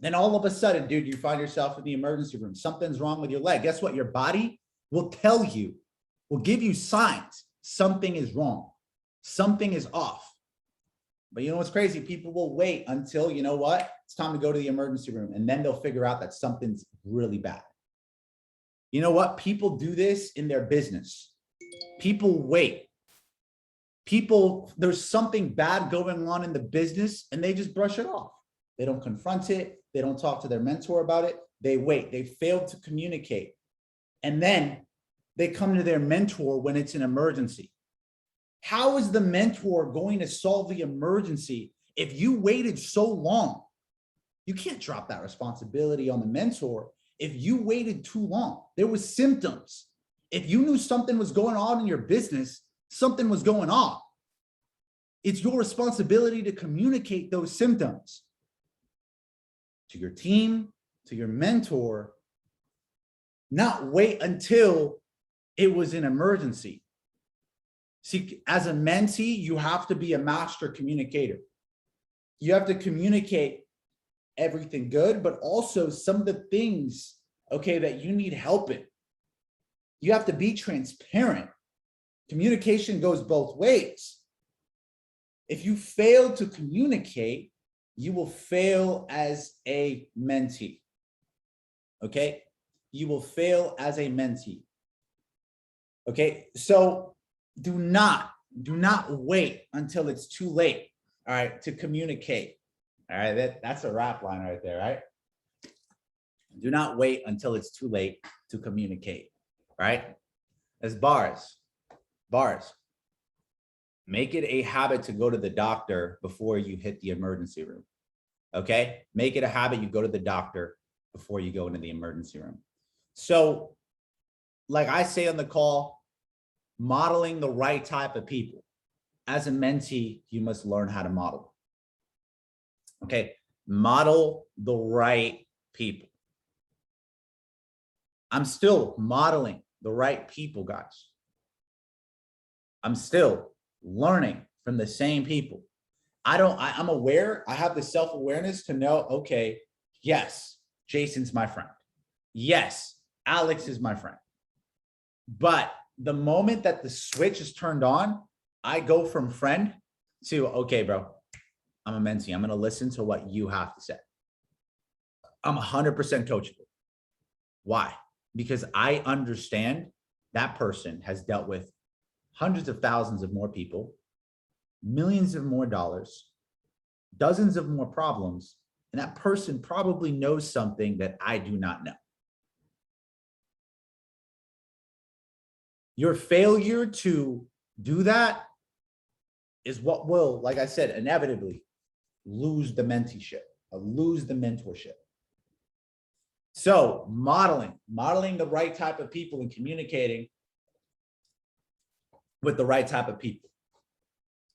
Then all of a sudden, dude, you find yourself in the emergency room. Something's wrong with your leg. Guess what? Your body will tell you, will give you signs. Something is wrong. Something is off. But you know what's crazy? People will wait until, you know what? It's time to go to the emergency room. And then they'll figure out that something's really bad. You know what? People do this in their business. People wait. There's something bad going on in the business and they just brush it off. They don't confront it. They don't talk to their mentor about it. They wait. They fail to communicate. And then they come to their mentor when it's an emergency. How is the mentor going to solve the emergency if you waited so long? You can't drop that responsibility on the mentor if you waited too long. There was symptoms. If you knew something was going on in your business, something was going on. It's your responsibility to communicate those symptoms to your team, to your mentor, not wait until It was an emergency. See, as a mentee, you have to be a master communicator. You have to communicate everything good, but also some of the things, okay, that you need help in. You have to be transparent. Communication goes both ways. If you fail to communicate, you will fail as a mentee. Okay? You will fail as a mentee. Okay? So do not wait until it's too late, all right, to communicate. All right, that's a rap line right there, right? Do not wait until it's too late to communicate, right? As bars. Make it a habit to go to the doctor before you hit the emergency room, okay? Make it a habit you go to the doctor before you go into the emergency room. So, like I say on the call, modeling the right type of people. As a mentee, you must learn how to model. Okay, model the right people. I'm still modeling the right people, guys. I'm still learning from the same people. I'm aware, I have the self-awareness to know, okay, yes, Jason's my friend. Yes, Alex is my friend. But the moment that the switch is turned on, I go from friend to, okay, bro, I'm a mentee. I'm going to listen to what you have to say. I'm 100% coachable. Why? Because I understand that person has dealt with hundreds of thousands of more people, millions of more dollars, dozens of more problems, and that person probably knows something that I do not know. Your failure to do that is what will, like I said, inevitably lose the menteeship, lose the mentorship. So modeling the right type of people and communicating with the right type of people.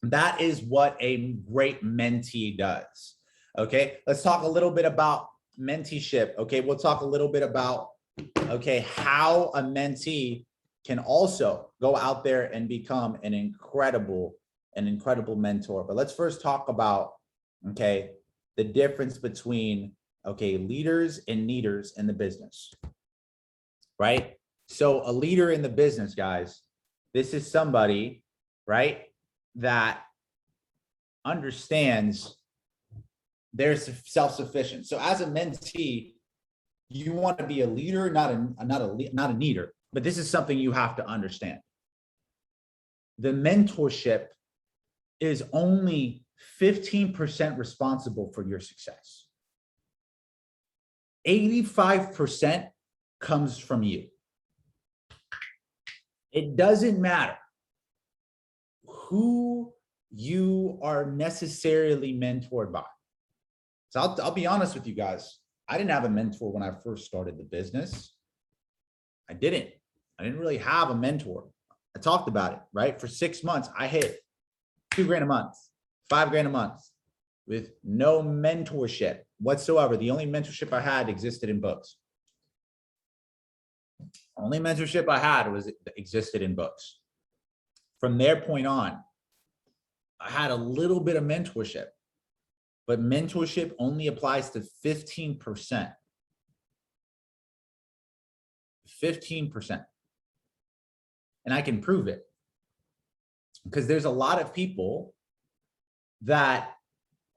That is what a great mentee does. Okay, let's talk a little bit about menteeship. Okay, we'll talk a little bit about, okay, how a mentee can also go out there and become an incredible mentor. But let's first talk about, okay, the difference between, okay, leaders and needers in the business, right? So a leader in the business, guys, this is somebody, right, that understands they're self-sufficient. So as a mentee, you want to be a leader, not a needer. But this is something you have to understand. The mentorship is only 15% responsible for your success. 85% comes from you. It doesn't matter who you are necessarily mentored by. So I'll be honest with you guys. I didn't have a mentor when I first started the business. I didn't really have a mentor. I talked about it, right? For 6 months, I hit $2,000 a month, $5,000 a month with no mentorship whatsoever. The only mentorship I had existed in books. Only mentorship I had existed in books. From their point on, I had a little bit of mentorship, but mentorship only applies to 15%. 15%. And I can prove it because there's a lot of people that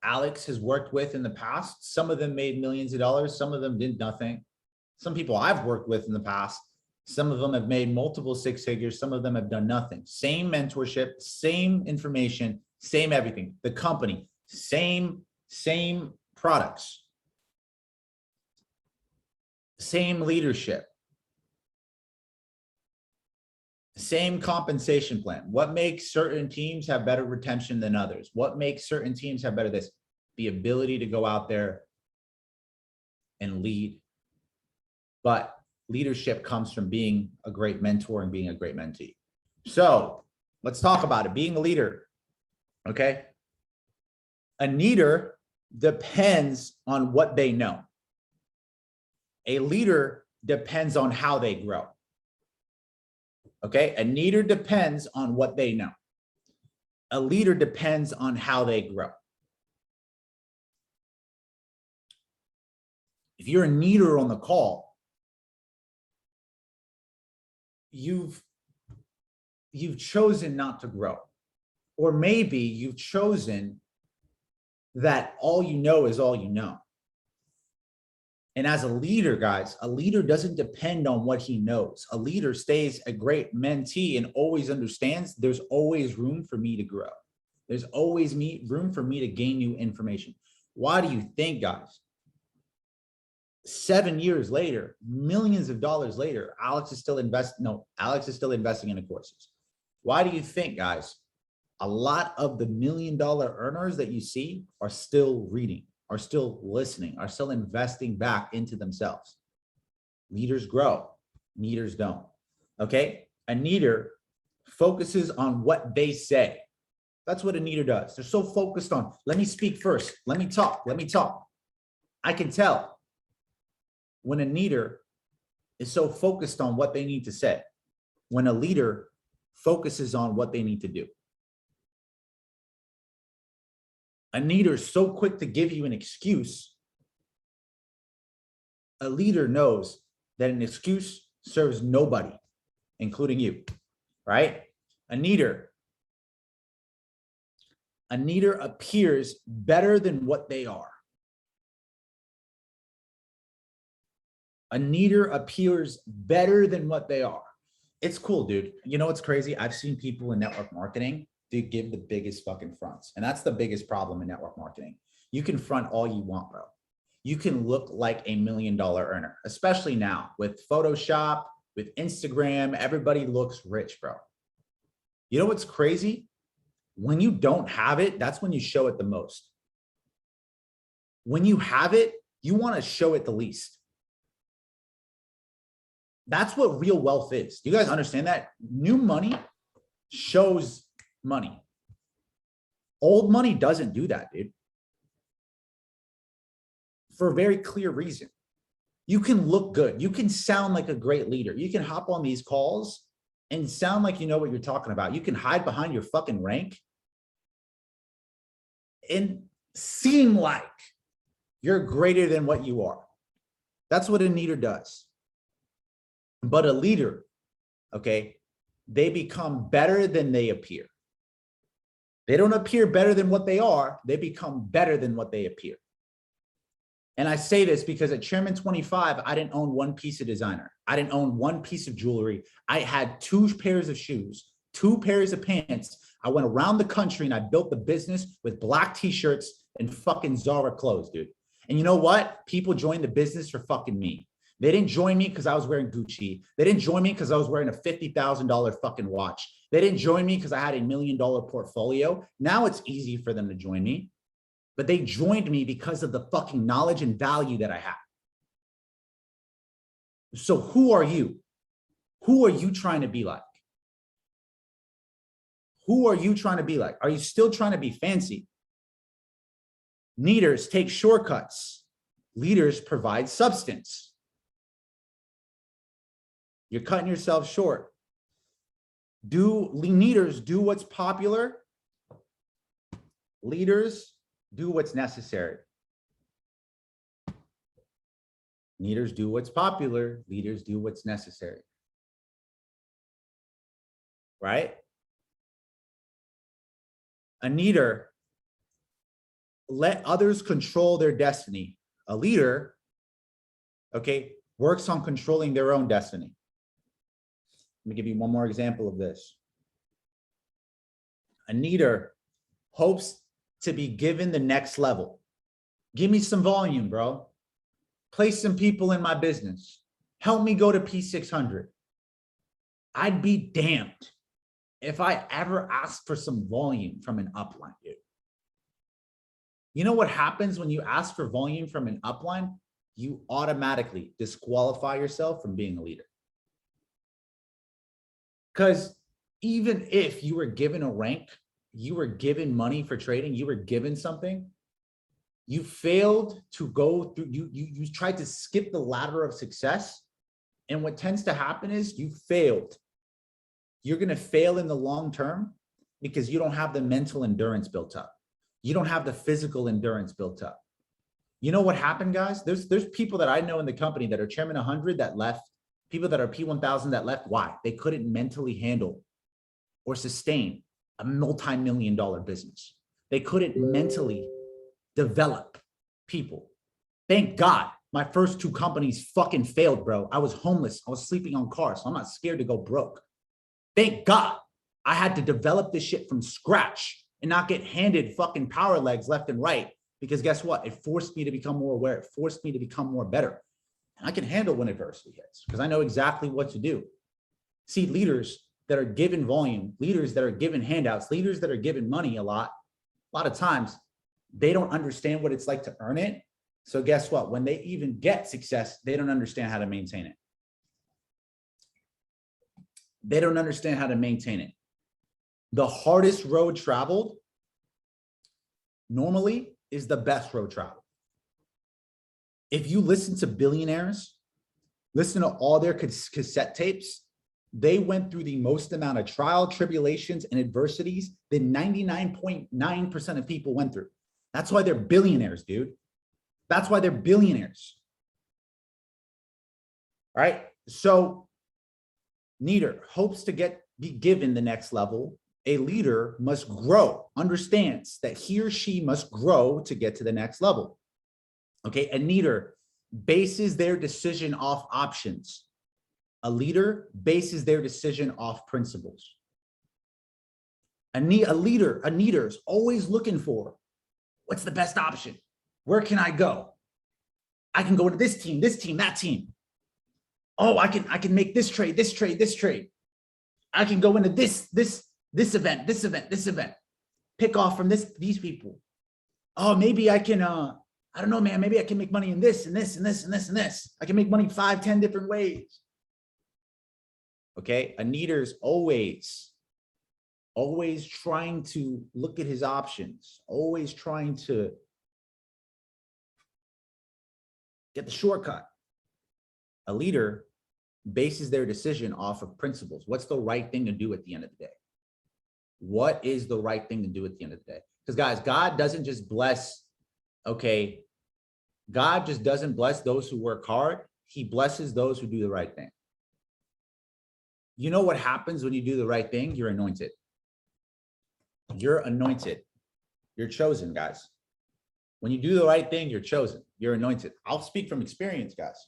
Alex has worked with in the past. Some of them made millions of dollars. Some of them did nothing. Some people I've worked with in the past, some of them have made multiple six figures. Some of them have done nothing. Same mentorship, same information, same everything. The company, same products, same leadership. Same compensation plan. What makes certain teams have better retention than others? What makes certain teams have better this? The ability to go out there and lead. But leadership comes from being a great mentor and being a great mentee. So let's talk about it. Being a leader, okay? A needer depends on what they know. A leader depends on how they grow. Okay. A leader depends on what they know. A leader depends on how they grow. If you're a leader on the call, you've chosen not to grow. Or maybe you've chosen that all you know is all you know. And as a leader, guys, a leader doesn't depend on what he knows. A leader stays a great mentee and always understands there's always room for me to grow. There's always room for me to gain new information. Why do you think, guys? 7 years later, millions of dollars later, Alex is still investing in the courses. Why do you think, guys? A lot of the $1 million earners that you see are still reading, are still listening, are still investing back into themselves. Leaders grow, leaders don't. Okay? A leader focuses on what they say. That's what a leader does. They're so focused on, let me speak first. Let me talk. I can tell when a leader is so focused on what they need to say, when a leader focuses on what they need to do. A leader is so quick to give you an excuse. A leader knows that an excuse serves nobody, including you, right? A leader appears better than what they are. A leader appears better than what they are. It's cool, dude. You know what's crazy? I've seen people in network marketing to give the biggest fucking fronts. And that's the biggest problem in network marketing. You can front all you want, bro. You can look like $1 million earner, especially now with Photoshop, with Instagram, everybody looks rich, bro. You know what's crazy? When you don't have it, that's when you show it the most. When you have it, you want to show it the least. That's what real wealth is. Do you guys understand that? New money shows money. Old money doesn't do that, dude. For a very clear reason. You can look good. You can sound like a great leader. You can hop on these calls and sound like you know what you're talking about. You can hide behind your fucking rank and seem like you're greater than what you are. That's what a leader does. But a leader, okay, they become better than they appear. They don't appear better than what they are. They become better than what they appear. And I say this because at Chairman 25, I didn't own one piece of designer. I didn't own one piece of jewelry. I had 2 pairs of shoes, 2 pairs of pants. I went around the country and I built the business with black t-shirts and fucking Zara clothes, dude. And you know what? People joined the business for fucking me. They didn't join me because I was wearing Gucci. They didn't join me because I was wearing a $50,000 fucking watch. They didn't join me because I had $1 million portfolio. Now it's easy for them to join me, but they joined me because of the fucking knowledge and value that I have. So who are you? Who are you trying to be like? Who are you trying to be like? Are you still trying to be fancy? Leaders take shortcuts. Leaders provide substance. You're cutting yourself short. Leaders do what's popular. Leaders do what's necessary. Leaders do what's popular. Leaders do what's necessary. Right? A leader let others control their destiny. A leader, okay, works on controlling their own destiny. Let me give you one more example of this. A leader hopes to be given the next level. Give me some volume, bro. Place some people in my business. Help me go to P600. I'd be damned if I ever asked for some volume from an upline, dude. You know what happens when you ask for volume from an upline? You automatically disqualify yourself from being a leader. Because even if you were given a rank, you were given money for trading, you were given something, you failed to go through, you tried to skip the ladder of success. And what tends to happen is you failed you're going to fail in the long term because you don't have the mental endurance built up. You don't have the physical endurance built up. You know what happened, guys? There's people that I know in the company that are chairman 100 that left, people that are P1000 that left. Why? They couldn't mentally handle or sustain a multi-million-dollar business. They couldn't mentally develop people. Thank God my first 2 companies fucking failed, bro. I was homeless. I was sleeping on cars. So I'm not scared to go broke. Thank God I had to develop this shit from scratch and not get handed fucking power legs left and right. Because guess what? It forced me to become more aware. It forced me to become more better. And I can handle when adversity hits because I know exactly what to do. See, leaders that are given volume, leaders that are given handouts, leaders that are given money a lot of times, they don't understand what it's like to earn it. So guess what? When they even get success, they don't understand how to maintain it. They don't understand how to maintain it. The hardest road traveled normally is the best road traveled. If you listen to billionaires, listen to all their cassette tapes, they went through the most amount of trial, tribulations, and adversities that 99.9% of people went through. That's why they're billionaires, dude. That's why they're billionaires. All right. So leader hopes to be given the next level. A leader must grow, understands that he or she must grow to get to the next level. Okay. A leader bases their decision off options. A leader bases their decision off principles. A leader is always looking for what's the best option. Where can I go? I can go to this team, that team. Oh, I can make this trade. I can go into this event. Pick off from these people. Oh, maybe I can, I don't know, man. Maybe I can make money in this and this and this and this and this. I can make money 5, 10 different ways. Okay. A leader's always trying to look at his options, always trying to get the shortcut. A leader bases their decision off of principles. What's the right thing to do at the end of the day? What is the right thing to do at the end of the day? Because guys, God doesn't just bless, okay, God just doesn't bless those who work hard. He blesses those who do the right thing. You know what happens when you do the right thing? You're anointed. You're anointed. You're chosen, guys. When you do the right thing, you're chosen. You're anointed. I'll speak from experience, guys.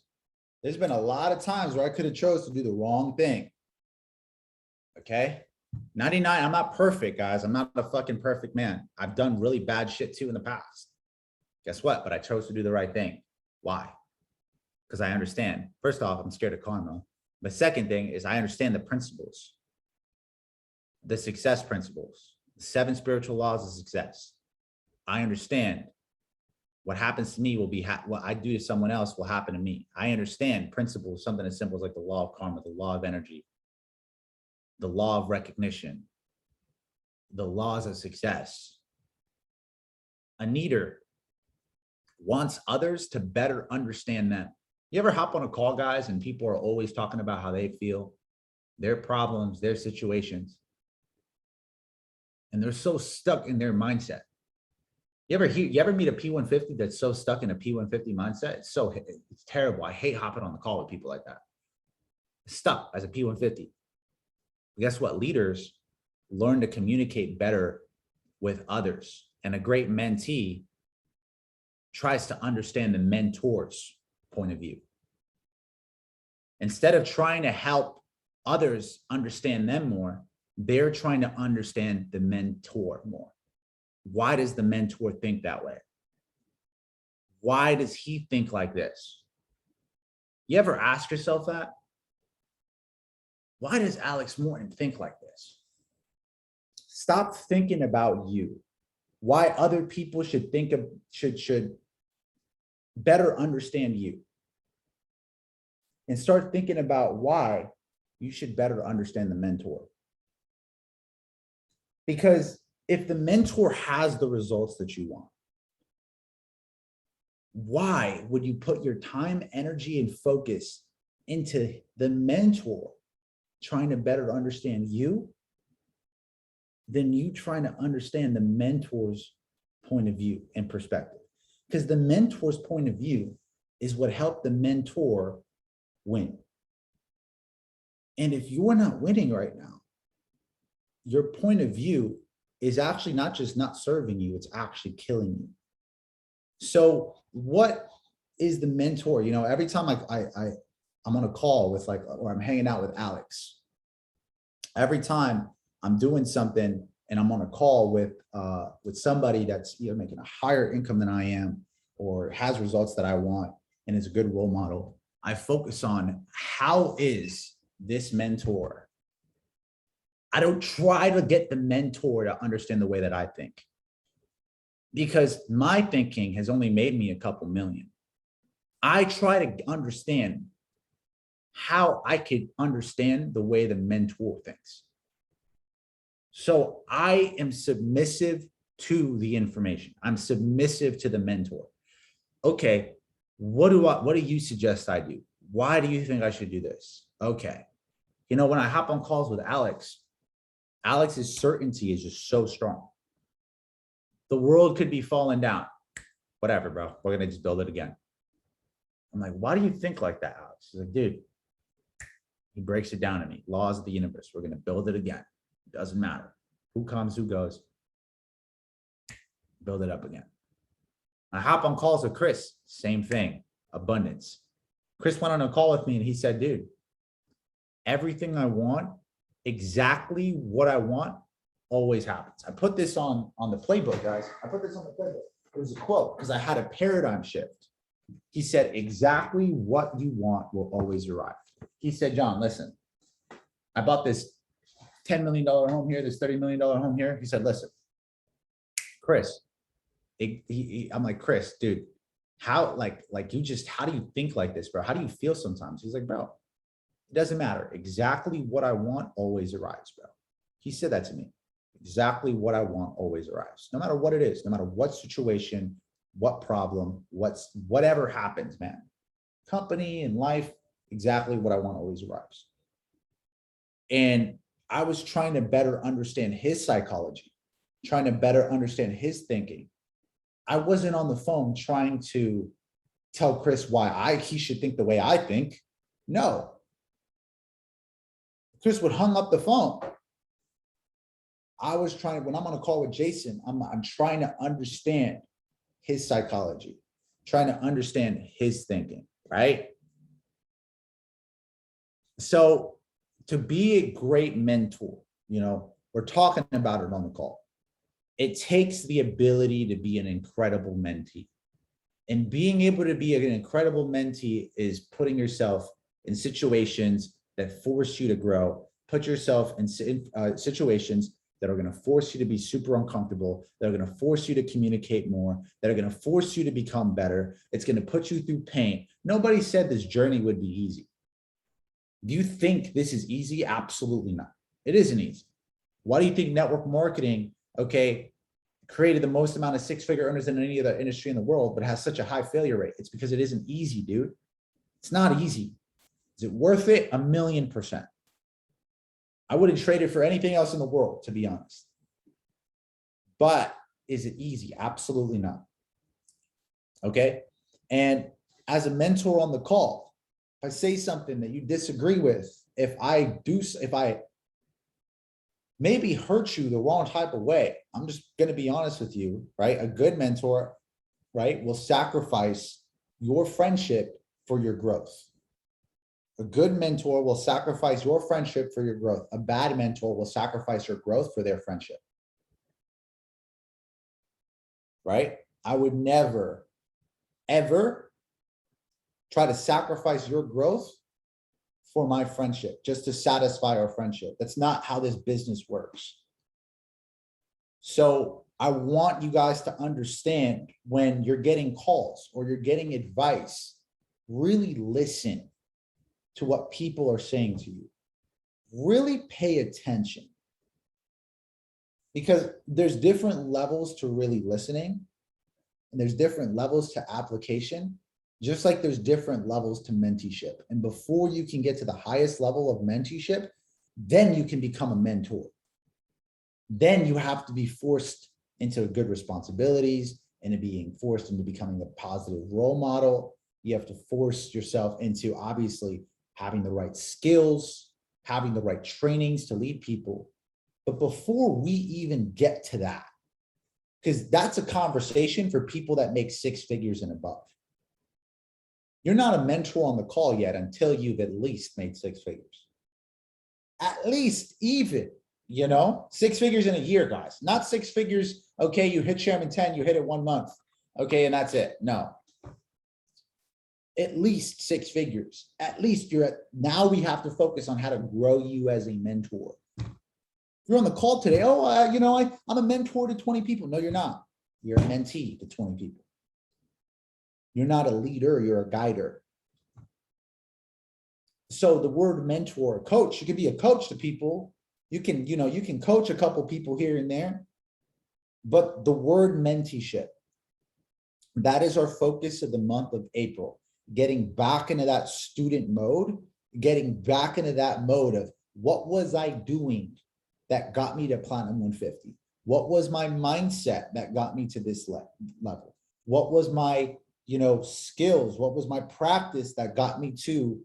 There's been a lot of times where I could have chose to do the wrong thing. Okay? 99, I'm not perfect, guys. I'm not a fucking perfect man. I've done really bad shit too in the past. Guess what? But I chose to do the right thing. Why? Because I understand. First off, I'm scared of karma. The second thing is I understand the principles, the success principles, the 7 spiritual laws of success. I understand what happens to me will be what I do to someone else will happen to me. I understand principles, something as simple as like the law of karma, the law of energy, the law of recognition, the laws of success. A leader wants others to better understand them. You ever hop on a call, guys, and people are always talking about how they feel, their problems, their situations, and they're so stuck in their mindset. You ever meet a P150 that's so stuck in a P150 mindset? It's terrible. I hate hopping on the call with people like that. Stuck as a P150. Guess what? Leaders learn to communicate better with others. And a great mentee tries to understand the mentor's point of view. Instead of trying to help others understand them more, they're trying to understand the mentor more. Why does the mentor think that way? Why does he think like this? You ever ask yourself that? Why does Alex Morton think like this? Stop thinking about you. Why other people should think of should better understand you. And start thinking about why you should better understand the mentor. Because if the mentor has the results that you want, why would you put your time, energy, and focus into the mentor trying to better understand you than you trying to understand the mentor's point of view and perspective. Because the mentor's point of view is what helped the mentor win. And if you're not winning right now, your point of view is actually not just not serving you, it's actually killing you. So what is the mentor? You know, every time I'm on a call with or I'm hanging out with Alex, every time I'm doing something and I'm on a call with somebody that's either making a higher income than I am or has results that I want and is a good role model, I focus on how is this mentor. I don't try to get the mentor to understand the way that I think, because my thinking has only made me a couple million. I try to understand how I could understand the way the mentor thinks. So I am submissive to the information. I'm submissive to the mentor. Okay, what do you suggest I do? Why do you think I should do this? Okay. You know, when I hop on calls with Alex, Alex's certainty is just so strong. The world could be falling down. Whatever, bro. We're going to just build it again. I'm like, why do you think like that, Alex? He's like, dude, he breaks it down to me. Laws of the universe. We're going to build it again. It doesn't matter who comes, who goes. Build it up again. I hop on calls with Chris. Same thing. Abundance. Chris went on a call with me and he said, dude, everything I want, exactly what I want, always happens. I put this on the playbook, guys. I put this on the playbook. It was a quote because I had a paradigm shift. He said, exactly what you want will always arrive. He said, John, listen, I bought this $10 million home here, this $30 million home here. He said, listen, Chris, I'm like, Chris, dude, how, how do you think like this, bro? How do you feel sometimes? He's like, bro, it doesn't matter. Exactly what I want always arrives, bro. He said that to me. Exactly what I want always arrives. No matter what it is, no matter what situation, what problem, whatever happens, man. Company and life, exactly what I want always arrives. And I was trying to better understand his psychology, trying to better understand his thinking. I wasn't on the phone trying to tell Chris why he should think the way I think. No. Chris would hung up the phone. I was trying, when I'm on a call with Jason, I'm trying to understand his psychology, trying to understand his thinking, right? So to be a great mentor, you know, we're talking about it on the call. It takes the ability to be an incredible mentee. And being able to be an incredible mentee is putting yourself in situations that force you to grow, put yourself in situations that are going to force you to be super uncomfortable, that are going to force you to communicate more, that are going to force you to become better. It's going to put you through pain. Nobody said this journey would be easy. Do you think this is easy? Absolutely not. It isn't easy. Why do you think network marketing, okay, created the most amount of six-figure earners in any other industry in the world, but has such a high failure rate? It's because it isn't easy, dude. It's not easy. Is it worth it? 1,000,000%. I wouldn't trade it for anything else in the world, to be honest. But is it easy? Absolutely not. Okay. And as a mentor on the call, if I say something that you disagree with, if I maybe hurt you the wrong type of way, I'm just going to be honest with you, right? A good mentor, right, will sacrifice your friendship for your growth. A good mentor will sacrifice your friendship for your growth. A bad mentor will sacrifice your growth for their friendship. Right? I would never, ever try to sacrifice your growth for my friendship, just to satisfy our friendship. That's not how this business works. So I want you guys to understand, when you're getting calls or you're getting advice, really listen to what people are saying to you. Really pay attention, because there's different levels to really listening, and there's different levels to application, just like there's different levels to menteeship. And before you can get to the highest level of menteeship, then you can become a mentor. Then you have to be forced into good responsibilities, into being forced into becoming a positive role model. You have to force yourself into obviously having the right skills, having the right trainings to lead people. But before we even get to that, because that's a conversation for people that make 6 figures and above. You're not a mentor on the call yet until you've at least made 6 figures. At least even, 6 figures in a year, guys, not 6 figures. Okay, you hit Chairman 10, you hit it 1 month. Okay, and that's it. No. At least 6 figures. At least you're at, now we have to focus on how to grow you as a mentor. You're on the call today. Oh, I'm a mentor to 20 people. No, you're not. You're a mentee to 20 people. You're not a leader, you're a guider. So the word mentor, coach, you can be a coach to people. You can coach a couple people here and there. But the word menteeship, that is our focus of the month of April. Getting back into that student mode, getting back into that mode of what was I doing that got me to Platinum 150? What was my mindset that got me to this level? What was my, skills? What was my practice that got me to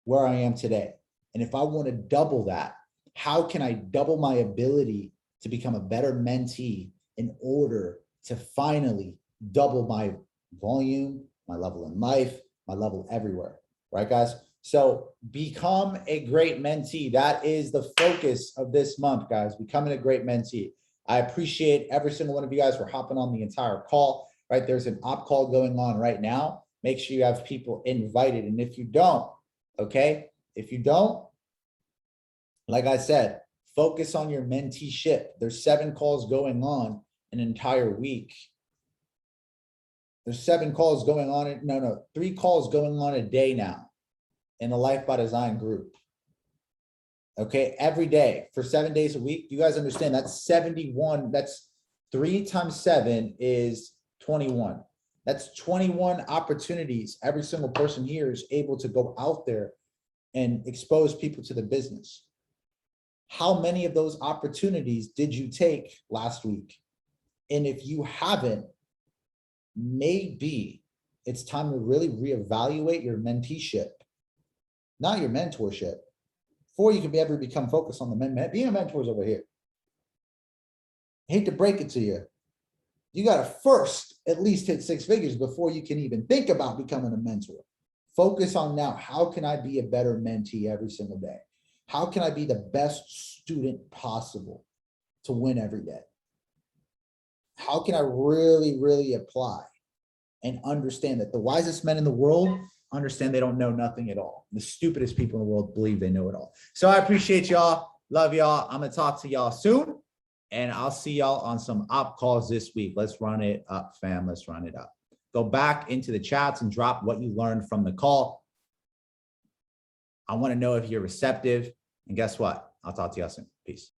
where I am today? And if I want to double that, how can I double my ability to become a better mentee in order to finally double my volume, my level in life, my level everywhere, right, guys? So become a great mentee. That is the focus of this month, guys, becoming a great mentee. I appreciate every single one of you guys for hopping on the entire call, right? There's an op call going on right now. Make sure you have people invited. And if you don't, okay, if you don't, like I said, focus on your menteeship. There's 7 calls going on an entire week. There's 7 calls going on. 3 calls going on a day now in the Life by Design group. Okay, every day for 7 days a week. You guys understand that's 71. That's 3 times 7 is 21. That's 21 opportunities. Every single person here is able to go out there and expose people to the business. How many of those opportunities did you take last week? And if you haven't, maybe it's time to really reevaluate your menteeship, not your mentorship, before you can ever become focused on the being a mentor is over here. I hate to break it to you. You got to first at least hit 6 figures before you can even think about becoming a mentor. Focus on now, how can I be a better mentee every single day? How can I be the best student possible to win every day? How can I really, really apply and understand that the wisest men in the world understand they don't know nothing at all. The stupidest people in the world believe they know it all. So I appreciate y'all. Love y'all. I'm going to talk to y'all soon. And I'll see y'all on some op calls this week. Let's run it up, fam. Let's run it up. Go back into the chats and drop what you learned from the call. I want to know if you're receptive. And guess what? I'll talk to y'all soon. Peace.